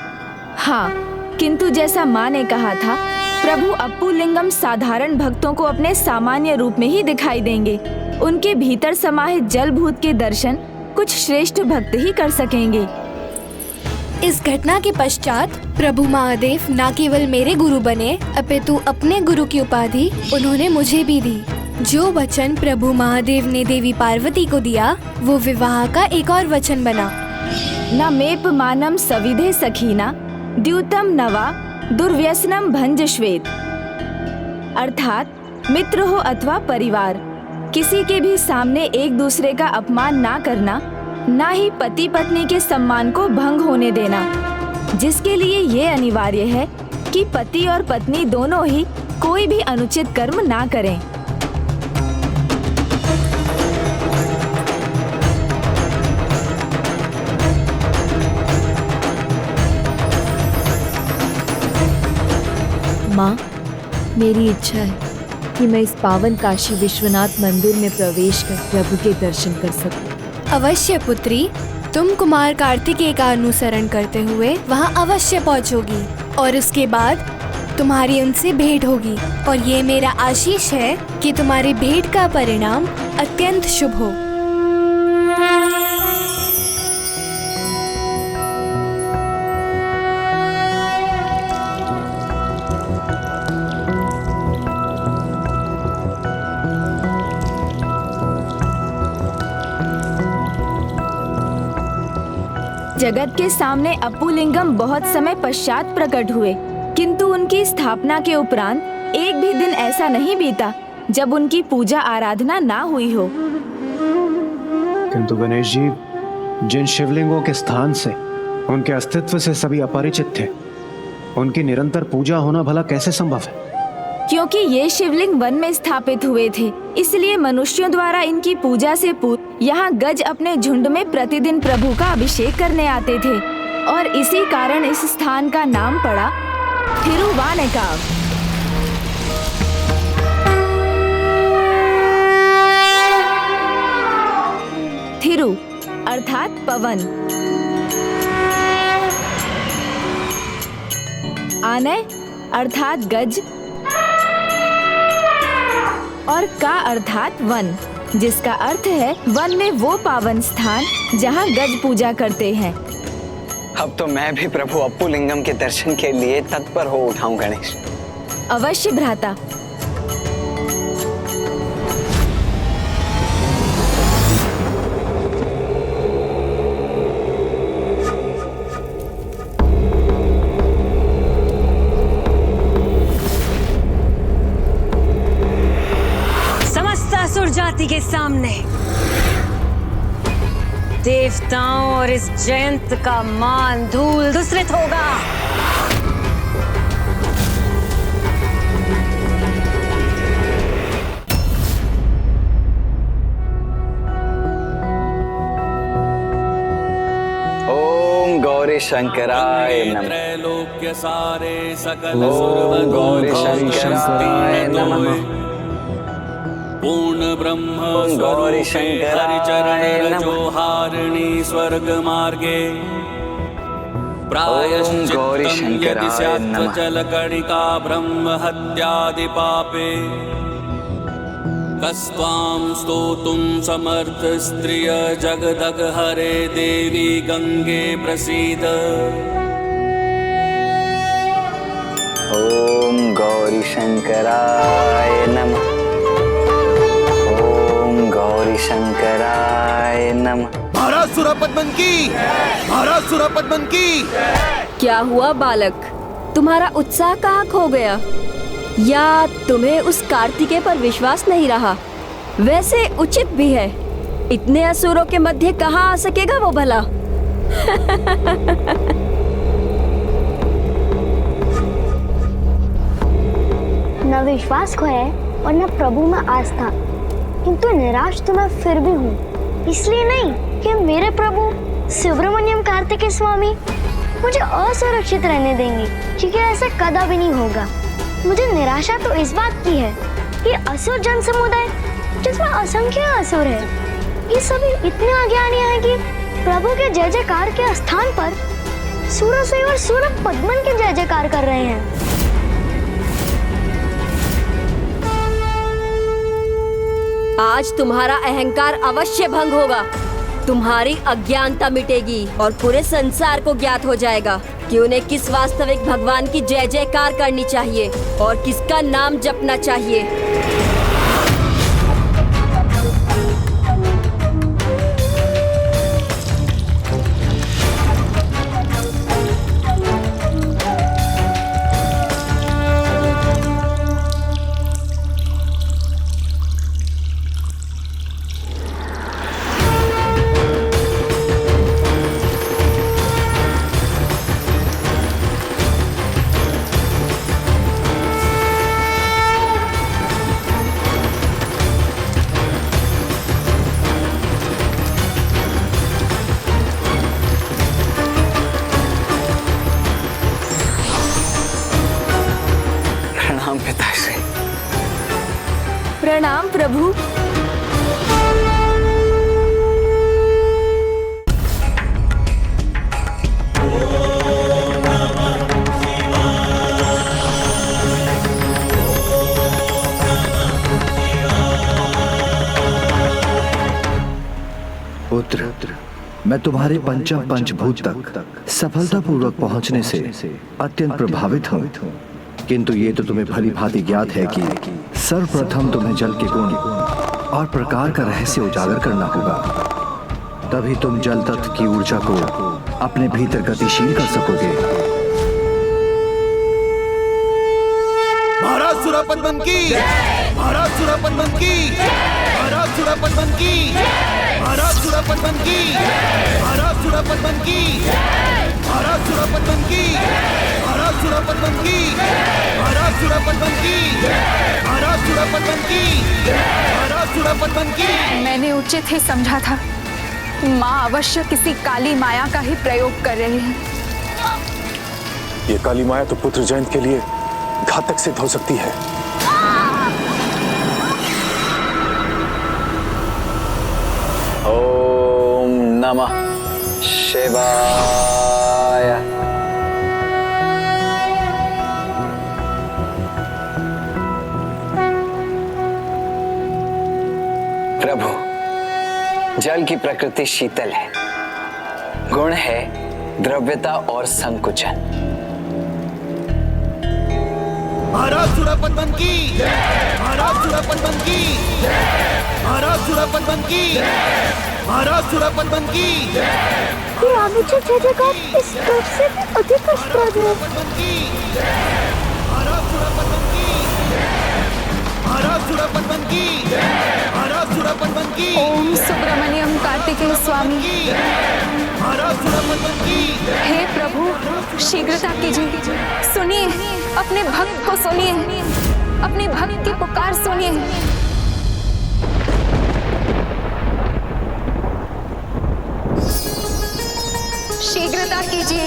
हाँ, किंतु जैसा माँ ने कहा था, प्रभु अप्पू लिंगम साधारण भक्तों को अपने सामान्य रूप में ही दिखाई देंगे। उनके भीतर समाहित जल भूत के दर्शन कुछ श्रेष्ठ भक्त ही कर सकेंगे। इस घटना के पश्चात प्रभु महादेव न केवल मेरे गुरु बने, अपितु अपने गुरु की उपाधि उन्होंने मुझे भी दी। जो वचन प्रभु महादेव ने देवी पार्वती को दिया, वो विवाह का एक और वचन बना। न मेप मानम सविधे सखीना द्यूतम नवा दुर्व्यसनम भंज श्वेत। अर्थात मित्र हो अथवा परिवार, किसी के भी सामने एक दूसरे का अपमान ना करना, ना ही पति पत्नी के सम्मान को भंग होने देना, जिसके लिए ये अनिवार्य है कि पति और पत्नी दोनों ही कोई भी अनुचित कर्म ना करें। माँ, मेरी इच्छा है कि मैं इस पावन काशी विश्वनाथ मंदिर में प्रवेश कर प्रभु के दर्शन कर सकूं। अवश्य पुत्री, तुम कुमार कार्तिकेय का अनुसरण करते हुए वहाँ अवश्य पहुँचोगी और उसके बाद तुम्हारी उनसे भेंट होगी, और ये मेरा आशीष है कि तुम्हारी भेंट का परिणाम अत्यंत शुभ हो। जगत के सामने अप्पू लिंगम बहुत समय पश्चात प्रकट हुए, किंतु उनकी स्थापना के उपरांत एक भी दिन ऐसा नहीं बीता जब उनकी पूजा आराधना ना हुई हो। किंतु गणेश जी, जिन शिवलिंगों के स्थान से, उनके अस्तित्व से सभी अपरिचित थे, उनकी निरंतर पूजा होना भला कैसे संभव है? क्योंकि ये शिवलिंग वन में स्थापित हुए थे, इसलिए मनुष्यों द्वारा इनकी पूजा से पूर्व यहाँ गज अपने झुंड में प्रतिदिन प्रभु का अभिषेक करने आते थे, और इसी कारण इस स्थान का नाम पड़ा थिरुवानेकाव। थिरु अर्थात पवन, आने अर्थात गज, और का अर्थात वन, जिसका अर्थ है वन में वो पावन स्थान जहाँ गज पूजा करते हैं। अब तो मैं भी प्रभु अप्पू लिंगम के दर्शन के लिए तत्पर हो उठाऊं गणेश। अवश्य भ्राता। असुर जाति के सामने देवताओं और इस जयंत का मान धूल धूसरित होगा। ओम गौरी शंकराय नमः। त्रैलोक्य सारे सकल ओम गौरी शंकराय नमः। पूर्ण ब्रह्म गौरी शंकराय चरण जोहारिणी स्वर्ग मार्गे ओम गौरी शंकराय नमः। जल कणिका ब्रह्म हत्यादि पापे कस्त्वां स्तोतुं समर्थ स्त्रिय जगदग हरे देवी गंगे प्रसीद। ओम गौरी शंकराय नमः। गौरी शंकराय नमः। महाराज सुरापद्मन की, महाराज सुरापद्मन की। क्या हुआ बालक, तुम्हारा उत्साह कहाँ खो गया? या तुम्हें उस कार्तिकेय पर विश्वास नहीं रहा? वैसे उचित भी है, इतने असुरों के मध्य कहाँ आ सकेगा वो भला? न विश्वास खोया और न प्रभु में आस्था, किंतु निराश तो मैं फिर भी हूँ। इसलिए नहीं कि मेरे प्रभु सुब्रमण्यम कार्तिकेय स्वामी मुझे असुरक्षित रहने देंगे, क्योंकि ऐसा कदा भी नहीं होगा। मुझे निराशा तो इस बात की है ये असुर जन समुदाय जिसमें असंख्य असुर है, ये सभी इतने अज्ञानी हैं कि प्रभु के जय जयकार के स्थान पर सूरसेन और सूरज पद्मन के जय जयकार कर रहे हैं। आज तुम्हारा अहंकार अवश्य भंग होगा, तुम्हारी अज्ञानता मिटेगी और पूरे संसार को ज्ञात हो जाएगा कि उन्हें किस वास्तविक भगवान की जय जयकार करनी चाहिए और किसका नाम जपना चाहिए। प्रणाम प्रभु। पुत्र, मैं तुम्हारे पंचम पंचभूत तक सफलतापूर्वक पहुंचने से अत्यंत प्रभावित हूँ, किंतु ये तो तुम्हें भली भांति ज्ञात है कि सर्वप्रथम तुम्हें जल के गुण और प्रकार का रहस्य उजागर करना होगा, तभी तुम जल तत्व की ऊर्जा को अपने भीतर गतिशील कर सकोगे। महाराज सुरापद्मन की, महाराज सुरापद्मन की, महाराज सुरापद्मन की, महाराज सुरापद्मन की, महाराज सुरापद्मन की, महाराज सुरापद्मन की, महाराज सुरापद्मन की, महाराज सुरापद्मन की, महाराज सुरापद्मन की, महाराज सुरापद्मन की। मैंने उचित ही समझा था, माँ अवश्य किसी काली माया का ही प्रयोग कर रही है। ये काली माया तो पुत्र जयंत के लिए घातक सिद्ध हो सकती है। ओम नमः शिवाय। प्रभु, जल की प्रकृति शीतल है, गुण है द्रव्यता और संकुचन। महाराज सुरापद्मन की, महाराज सुरापद्मन की, महाराज सुरापद्मन की, महाराज सुरापद्मन की। ये अनुचित जय जयकार इस स्तर से अधिक अस्पृद है। महाराज सुरापद्मन की, महाराज सुरापद्मन की, महाराज सुरापद्मन की। ओम सुब्रमण्यम कार्तिकेय स्वामी। महाराज सुरापद्मन की। हे प्रभु, शीघ्रता कीजिए, सुनिए, अपने भक्त को सुनिए, अपने भक्त की पुकार सुनिए। शीघ्रता कीजिए,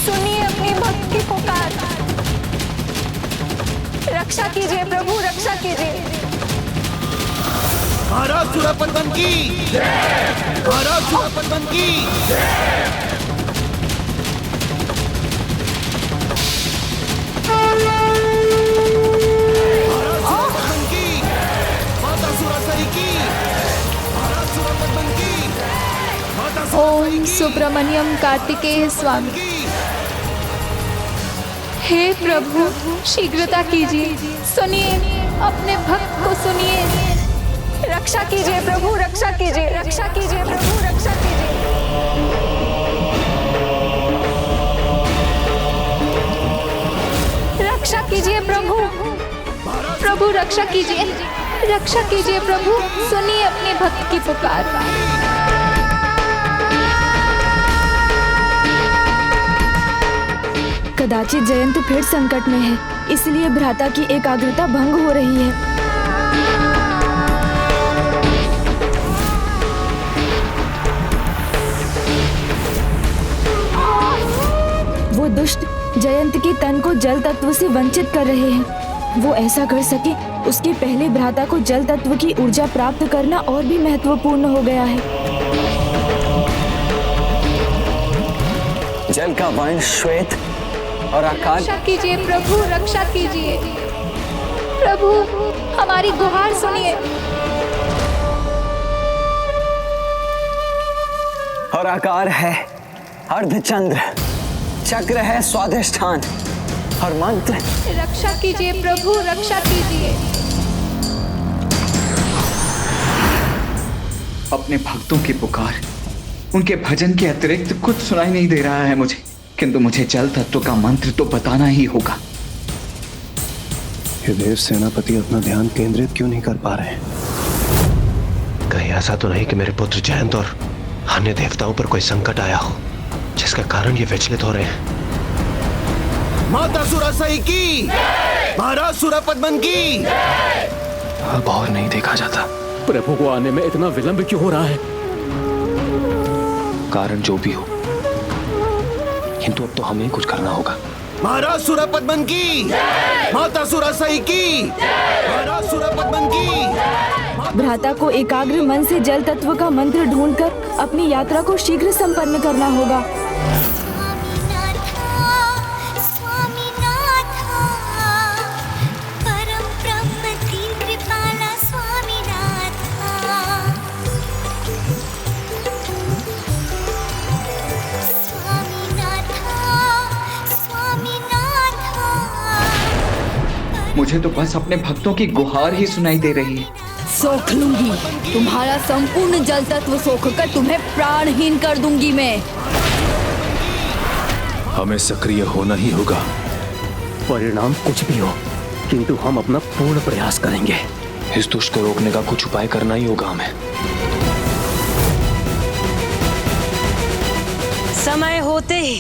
सुनिए अपनी भक्त की पुकार। रक्षा कीजिए प्रभु, रक्षा कीजिए। महाराज सुरापद्मन की, महाराज सुरापद्मन की। ओम सुब्रमण्यम कार्तिकेय स्वामी। हे प्रभु, शीघ्रता कीजिए, सुनिए, अपने भक्त को सुनिए। रक्षा कीजिए प्रभु, रक्षा कीजिए, रक्षा कीजिए प्रभु, रक्षा कीजिए। रक्षा कीजिए प्रभु, प्रभु रक्षा कीजिए, रक्षा कीजिए प्रभु, सुनिए अपने भक्त की पुकार। कदाचित जयंत फिर संकट में है, इसलिए भ्राता की एकाग्रता भंग हो रही है। वो दुष्ट जयंत की तन को जल तत्व से वंचित कर रहे हैं। वो ऐसा कर सके उसके पहले भ्राता को जल तत्व की ऊर्जा प्राप्त करना और भी महत्वपूर्ण हो गया है। जल का वर्ण श्वेत और आकाश। रक्षा कीजिए प्रभु, रक्षा कीजिए प्रभु, हमारी गुहार सुनिए। और आकार है अर्धचंद्र, चक्र है स्वाधिष्ठान और मंत्र। रक्षा कीजिए प्रभु, रक्षा कीजिए। अपने भक्तों की पुकार, उनके भजन के अतिरिक्त कुछ सुनाई नहीं दे रहा है मुझे, किंतु मुझे जल तत्व का मंत्र तो बताना ही होगा। ये देव सेनापति अपना ध्यान केंद्रित क्यों नहीं कर पा रहे हैं? कहीं ऐसा तो नहीं कि मेरे पुत्र जयंत और अन्य देवताओं पर कोई संकट आया हो जिसके कारण ये विचलित हो रहे हैं। माता सुरासई की, महाराज सुरापद्मन की। अब और नहीं देखा जाता। प्रभु को आने में इतना विलंब क्यों हो रहा है? कारण जो भी हो, किंतु अब तो हमें ही कुछ करना होगा। महाराज सुरापद्मन की, माता सुरासई की, महाराज सुरापद्मन की। भ्राता को एकाग्र मन से जल तत्व का मंत्र ढूंढकर अपनी यात्रा को शीघ्र संपन्न करना होगा। मुझे तो बस अपने भक्तों की गुहार ही सुनाई दे रही है। सोख लूंगी तुम्हारा संपूर्ण जल तत्व, सोख कर तुम्हें प्राणहीन कर दूंगी मैं। हमें सक्रिय होना ही होगा। परिणाम कुछ भी हो, किंतु हम अपना पूर्ण प्रयास करेंगे। इस दुष्ट को रोकने का कुछ उपाय करना ही होगा हमें। समय होते ही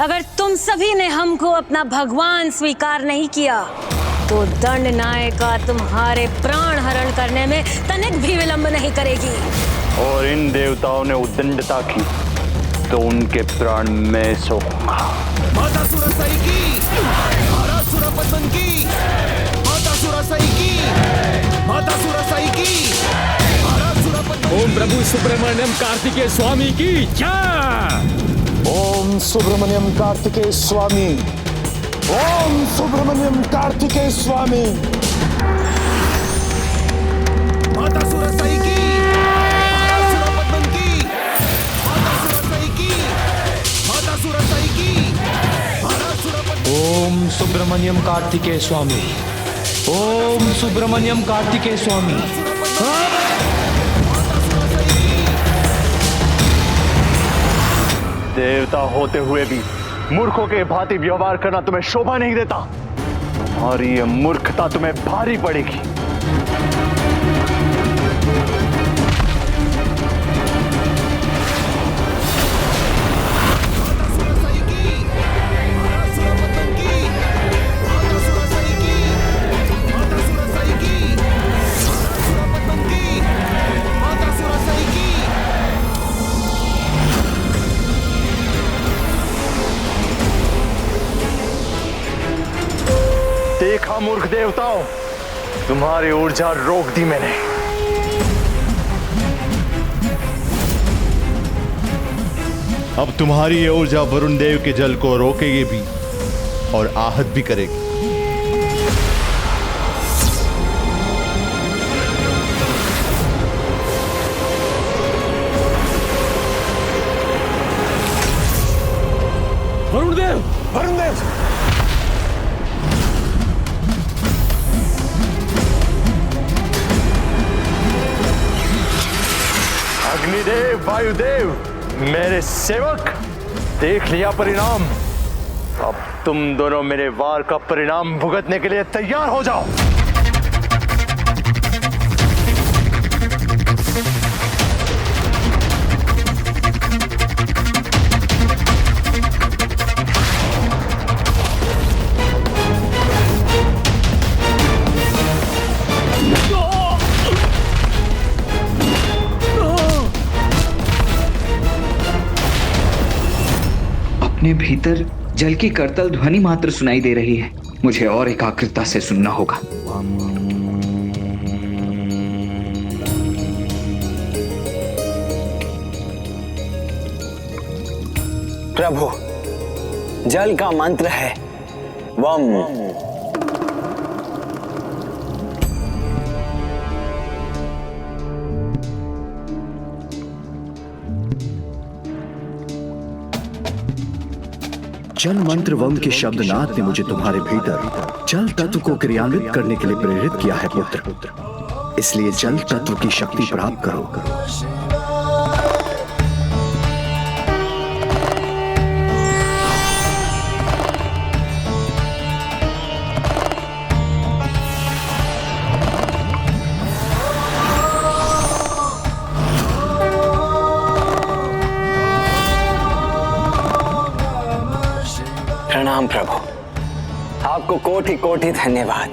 अगर तुम सभी ने हमको अपना भगवान स्वीकार नहीं किया तो दंड नायिका तुम्हारे प्राण हरण करने में तनिक भी विलंब नहीं करेगी। और इन देवताओं ने उद्दंडता की तो उनके प्राण में सोऊंगा। माता सुरासई की, महाराज सुरापद्मन की, माता सुरासई की, माता सुरासई की, महाराज सुरापद्मन। ओम प्रभु सुब्रमण्यम कार्तिकेय स्वामी की जय। ओम सुब्रमण्यम कार्तिकेय स्वामी, ओम सुब्रमण्यम कार्तिकेय स्वामी। माता सुरासई की, महाराज सुरापद्मन की, माता सुरासई की, माता सुरासई की, महाराज सुरापद्मन। ओम सुब्रमण्यम कार्तिकेय स्वामी, ओम सुब्रमण्यम कार्तिकेय स्वामी। देवता होते हुए भी मूर्खों के भांति व्यवहार करना तुम्हें शोभा नहीं देता। तुम्हारी ये मूर्खता तुम्हें भारी पड़ेगी। देखा मूर्ख देवताओं, तुम्हारी ऊर्जा रोक दी मैंने। अब तुम्हारी ये ऊर्जा वरुण देव के जल को रोकेगी भी और आहत भी करेगी। वरुण देव, वरुण देव। अग्निदेव, वायुदेव, मेरे सेवक, देख लिया परिणाम। अब तुम दोनों मेरे वार का परिणाम भुगतने के लिए तैयार हो जाओ। अपने भीतर जल की करतल ध्वनि मात्र सुनाई दे रही है। मुझे और एकाग्रता से सुनना होगा। प्रभु, जल का मंत्र है वम। जल मंत्र वम के शब्दनाद ने मुझे तुम्हारे भीतर जल तत्व को क्रियान्वित करने के लिए प्रेरित किया है पुत्र। इसलिए जल तत्व की शक्ति प्राप्त करो। प्रणाम प्रभु, आपको कोटि कोटि धन्यवाद।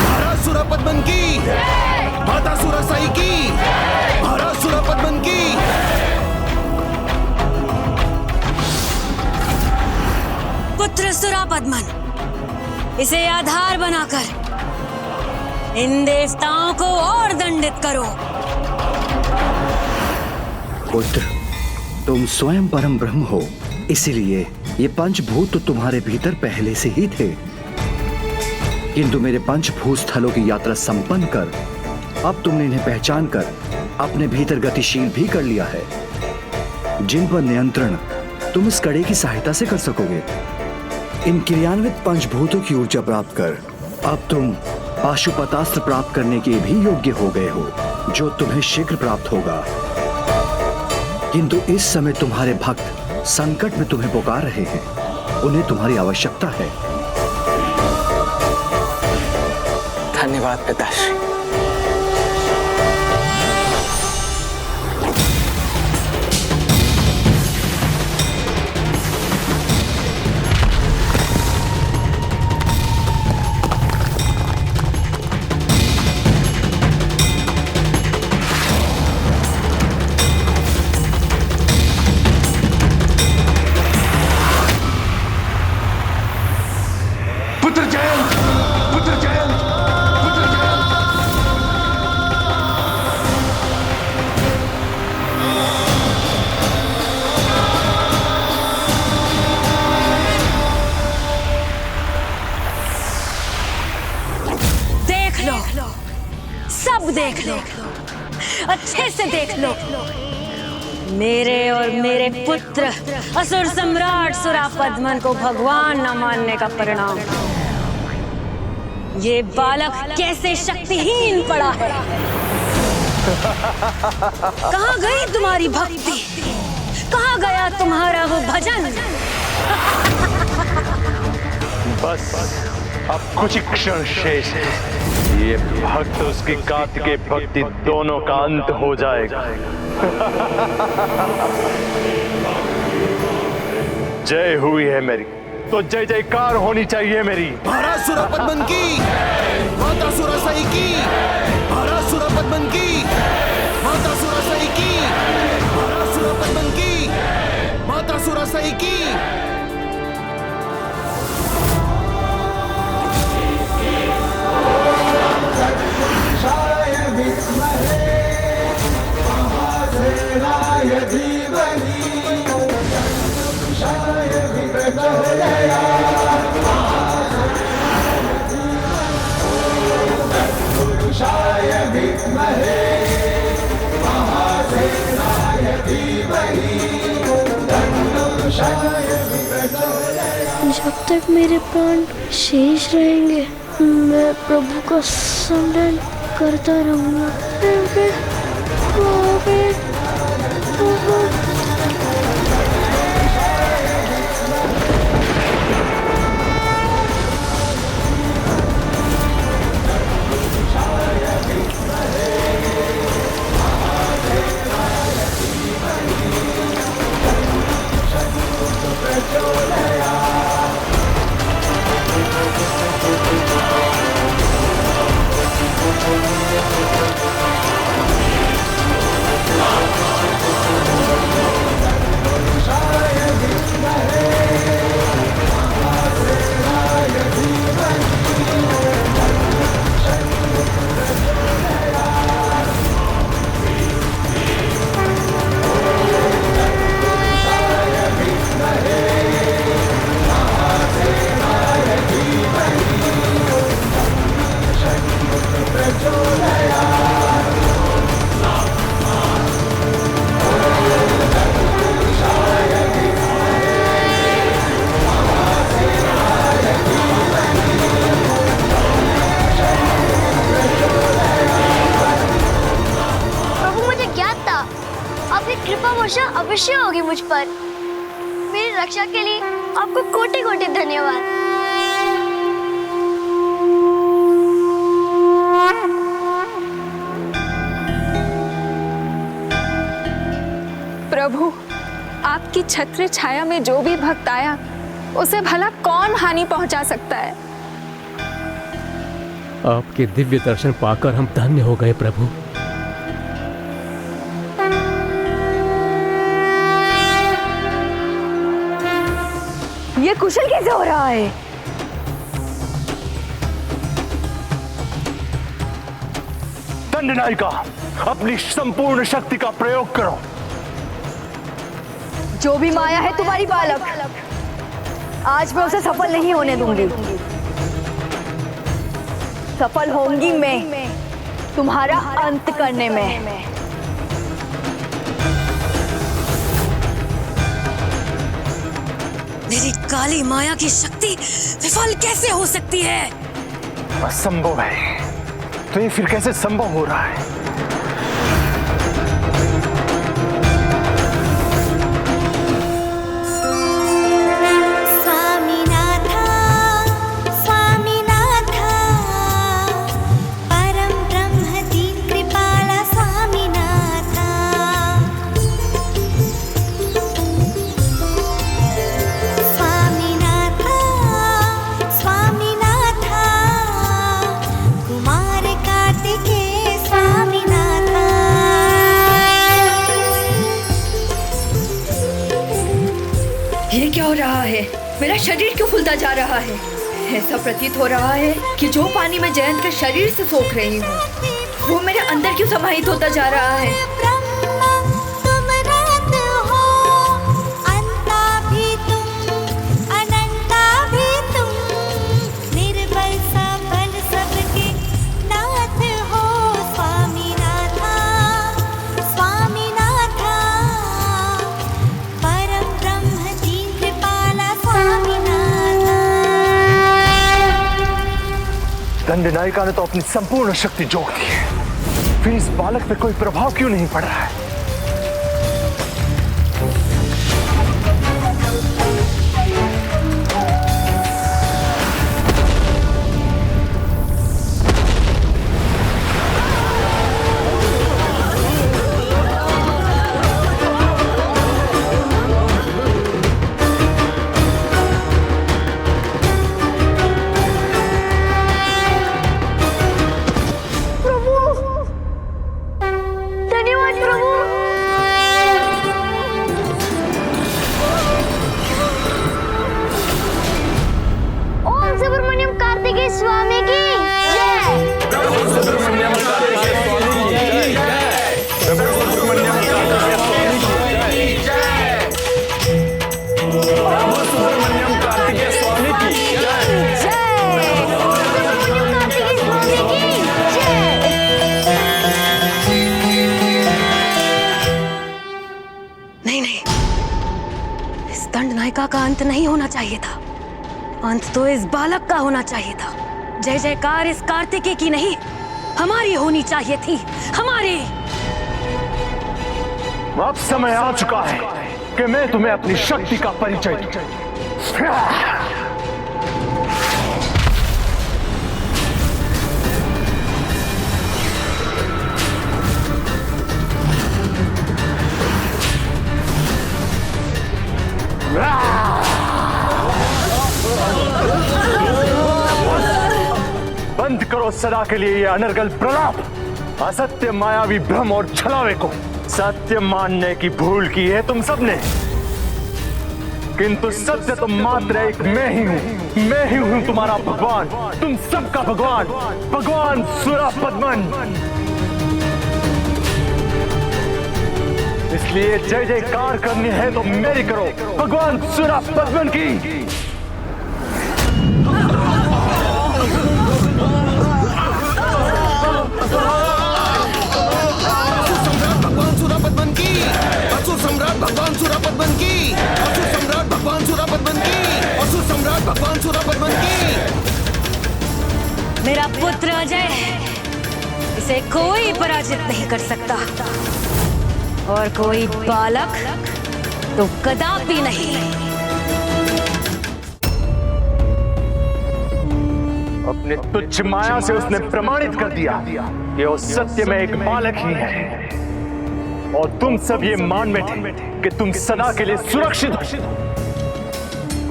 महाराज सुरापद्मन की, माता सुरासाई की, महाराज सुरापद्मन की। पुत्र सुरापद्मन, इसे आधार बनाकर इन देवताओं को और दंडित करो। पुत्र, तुम स्वयं परम ब्रह्म हो, इसीलिए ये पंचभूत तो तुम्हारे भीतर पहले से ही थे, किंतु मेरे पंचभूत स्थलों की यात्रा संपन्न कर अब तुमने इन्हें पहचान कर अपने भीतर गतिशील भी कर लिया है, जिन पर नियंत्रण तुम इस कड़े की सहायता से कर सकोगे। इन क्रियान्वित पंचभूतों की ऊर्जा प्राप्त कर अब तुम पाशुपतास्त्र प्राप्त करने के भी योग्य हो गए हो, जो तुम्हें शीघ्र प्राप्त होगा। किंतु इस समय तुम्हारे भक्त संकट में तुम्हें पुकार रहे हैं, उन्हें तुम्हारी आवश्यकता है। धन्यवाद पिताश्री। सब देख लो, अच्छे से देख लो, मेरे और मेरे पुत्र असुर सम्राट सुरापद्मन को भगवान न मानने का परिणाम। ये बालक कैसे शक्तिहीन पड़ा है। कहाँ गई तुम्हारी भक्ति, कहाँ गया तुम्हारा वो भजन। बस अब कुछ ही क्षण शेष है, ये भक्त उसकी कार्तिकेय भक्ति दोनों का अंत हो जाएगा। जय हुई है मेरी तो जय जयकार होनी चाहिए मेरी। महाराज सुरापद्मन की, माता सुरासाई की, महाराज सुरापद्मन की, माता सुरासाई की, महाराज सुरापद्मन की, माता सुरासाई की। जब तक मेरे प्राण शेष रहेंगे मैं प्रभु का स्मरण करता रहूंगा। वर्षा अवश्य होगी मुझ पर। मेरी रक्षा के लिए आपको कोटि कोटि धन्यवाद। प्रभु, आपकी छत्र छाया में जो भी भक्त आया उसे भला कौन हानि पहुंचा सकता है। आपके दिव्य दर्शन पाकर हम धन्य हो गए प्रभु। ये कुशल कैसे हो रहा है? दंडनायिका, अपनी संपूर्ण शक्ति का प्रयोग करो। जो भी माया है तुम्हारी बालक, आज मैं उसे सफल नहीं होने दूंगी। सफल होंगी मैं तुम्हारा अंत करने में। मेरी काली माया की शक्ति विफल कैसे हो सकती है? असंभव है। तो ये फिर कैसे संभव हो रहा है? ये क्या हो रहा है? मेरा शरीर क्यों फूलता जा रहा है? ऐसा प्रतीत हो रहा है कि जो पानी मैं जयंत के शरीर से सोख रही हूँ वो मेरे अंदर क्यों समाहित होता जा रहा है। दंडनायिका ने तो अपनी संपूर्ण शक्ति झोंक दी है, फिर इस बालक पे कोई प्रभाव क्यों नहीं पड़ रहा है? स्वामी की जय। नहीं नहीं, इस दंडनायिका का अंत नहीं होना चाहिए था। अंत तो इस बालक का होना चाहिए था। जय जयकार इस कार्तिकेय की नहीं, हमारी होनी चाहिए थी, हमारी। अब समय आ चुका है कि मैं तुम्हें अपनी शक्ति का परिचय दूं। बंद करो सदा के लिए ये अनर्गल प्रलाप। असत्य मायावी भ्रम और छलावे को सत्य मानने की भूल की है तुम सबने, किंतु सत्य तो मात्र एक मैं ही हूं। मैं ही हूं तुम्हारा भगवान, तुम सबका भगवान, भगवान सुरापद्मन। इसलिए जय जयकार करनी है तो मेरी करो, भगवान सुरापद्मन की। असुर सम्राट भगवान सुरापद्मन की, असुर सम्राट भगवान सुरापद्मन की, असुर सम्राट भगवान सुरापद्मन की। मेरा पुत्र अजय, इसे कोई पराजित नहीं कर सकता। और कोई बालक तो कदापि नहीं। अपने तुच्छ माया से उसने प्रमाणित कर दिया कि वो सत्य में एक बालक ही है, और तुम सब ये मान बैठे कि तुम सदा के लिए सुरक्षित हो।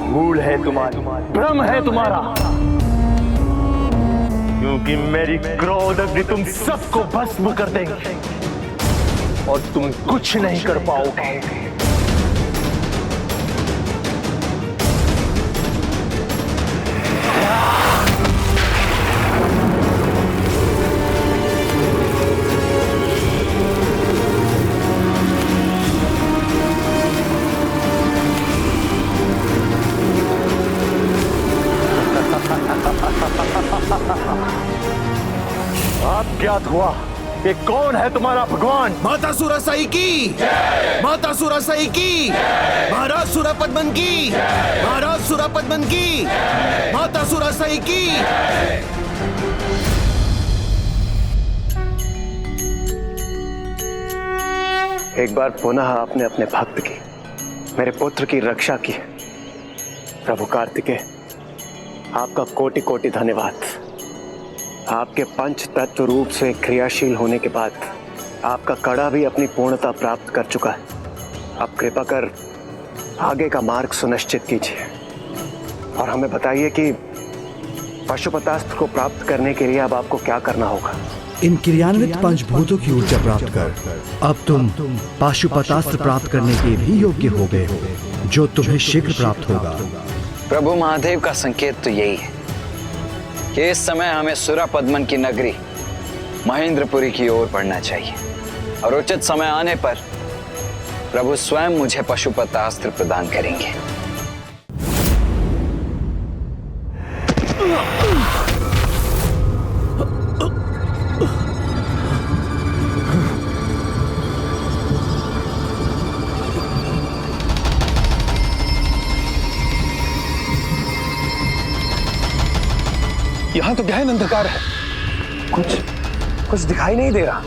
भूल है तुम्हारी, भ्रम है तुम्हारा, क्योंकि मेरी क्रोध अग्नि तुम सबको भस्म कर देंगे और तुम कुछ नहीं कर पाओगे। अब ज्ञात हुआ कि कौन है तुम्हारा भगवान। माता सुरसई की, माता सुरसई की, महाराज सुरपद्मन की, महाराज सुरपद्मन की, माता सुरसई की। एक बार पुनः आपने अपने भक्त की, मेरे पुत्र की रक्षा की। प्रभु कार्तिकेय, आपका कोटि कोटि धन्यवाद। आपके पंच तत्व रूप से क्रियाशील होने के बाद आपका कड़ा भी अपनी पूर्णता प्राप्त कर चुका है। अब कृपा कर आगे का मार्ग सुनिश्चित कीजिए और हमें बताइए कि पशुपतास्त्र को प्राप्त करने के लिए अब आपको क्या करना होगा। इन क्रियान्वित पंचभूतों की ऊर्जा प्राप्त कर अब तुम पाशुपतास्त्र प्राप्त करने के भी योग्य हो गए हो, जो तुम्हें शीघ्र प्राप्त होगा। प्रभु महादेव का संकेत तो यही है कि इस समय हमें सुरपद्मन की नगरी महेंद्रपुरी की ओर बढ़ना चाहिए, और उचित समय आने पर प्रभु स्वयं मुझे पशुपतास्त्र प्रदान करेंगे। यहां तो गहन अंधकार है, कुछ दिखाई नहीं दे रहा।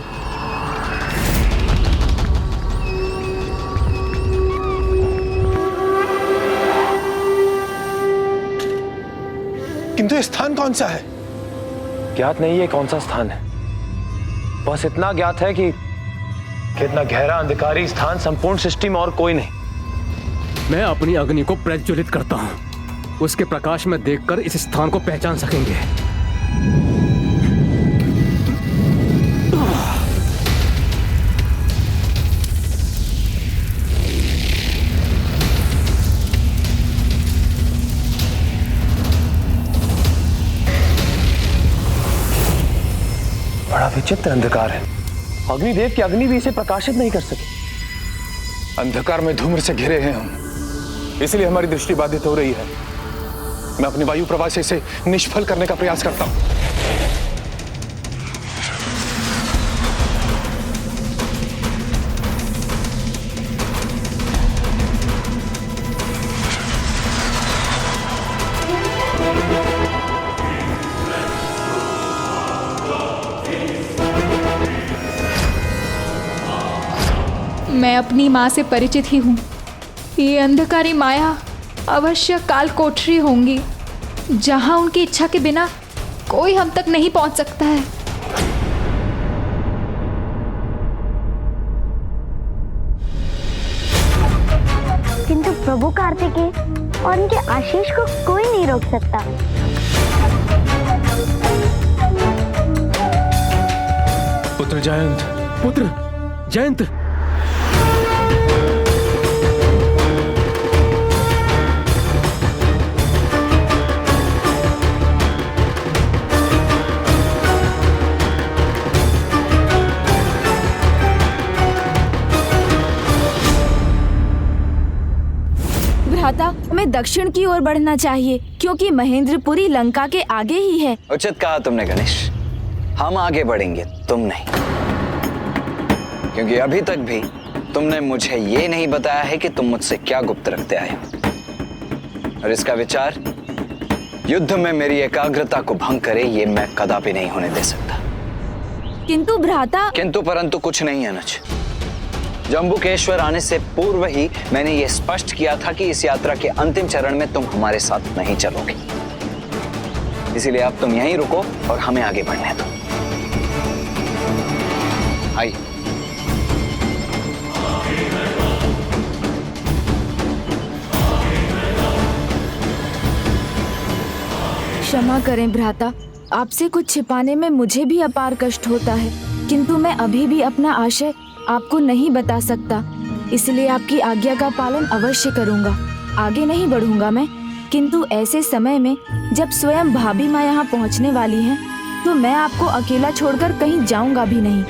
किंतु ये स्थान कौन सा है? ज्ञात नहीं है कौन सा स्थान है, बस इतना ज्ञात है कि इतना गहरा अंधकारी स्थान संपूर्ण सृष्टि में और कोई नहीं। मैं अपनी अग्नि को प्रज्वलित करता हूं, उसके प्रकाश में देखकर इस स्थान को पहचान सकेंगे। बड़ा विचित्र अंधकार है, अग्निदेव की अग्नि भी इसे प्रकाशित नहीं कर सकी। अंधकार में धूम्र से घिरे हैं हम, इसलिए हमारी दृष्टि बाधित हो रही है। मैं अपने वायु प्रवाह से इसे निष्फल करने का प्रयास करता हूं। मैं अपनी माँ से परिचित ही हूँ। ये अंधकारी माया अवश्य काल कोठरी होंगी, जहाँ उनकी इच्छा के बिना कोई हम तक नहीं पहुँच सकता है। किंतु प्रभु कार्तिकेय और उनके आशीष को कोई नहीं रोक सकता। पुत्र जयंत, पुत्र जयंत, हमें दक्षिण की ओर बढ़ना चाहिए, क्योंकि महेंद्रपुरी लंका के आगे ही है। उचित कहा तुमने गणेश, हम आगे बढ़ेंगे, तुम नहीं, क्योंकि अभी तक भी तुमने मुझे ये नहीं बताया है कि तुम मुझसे क्या गुप्त रखते आए हो, और इसका विचार युद्ध में मेरी एकाग्रता को भंग करे, ये मैं कदापि नहीं होने दे सकता। किंतु भ्राता, किंतु परंतु कुछ नहीं अनुज। जम्बुकेश्वर आने से पूर्व ही मैंने ये स्पष्ट किया था कि इस यात्रा के अंतिम चरण में तुम हमारे साथ नहीं चलोगे। इसीलिए अब तुम यहीं रुको और हमें आगे बढ़ने दो। आइए। क्षमा करें भ्राता, आपसे कुछ छिपाने में मुझे भी अपार कष्ट होता है, किंतु मैं अभी भी अपना आशय आपको नहीं बता सकता, इसलिए आपकी आज्ञा का पालन अवश्य करूंगा। आगे नहीं बढ़ूंगा मैं, किंतु ऐसे समय में जब स्वयं भाभी माँ यहाँ पहुँचने वाली हैं, तो मैं आपको अकेला छोड़कर कहीं जाऊंगा भी नहीं।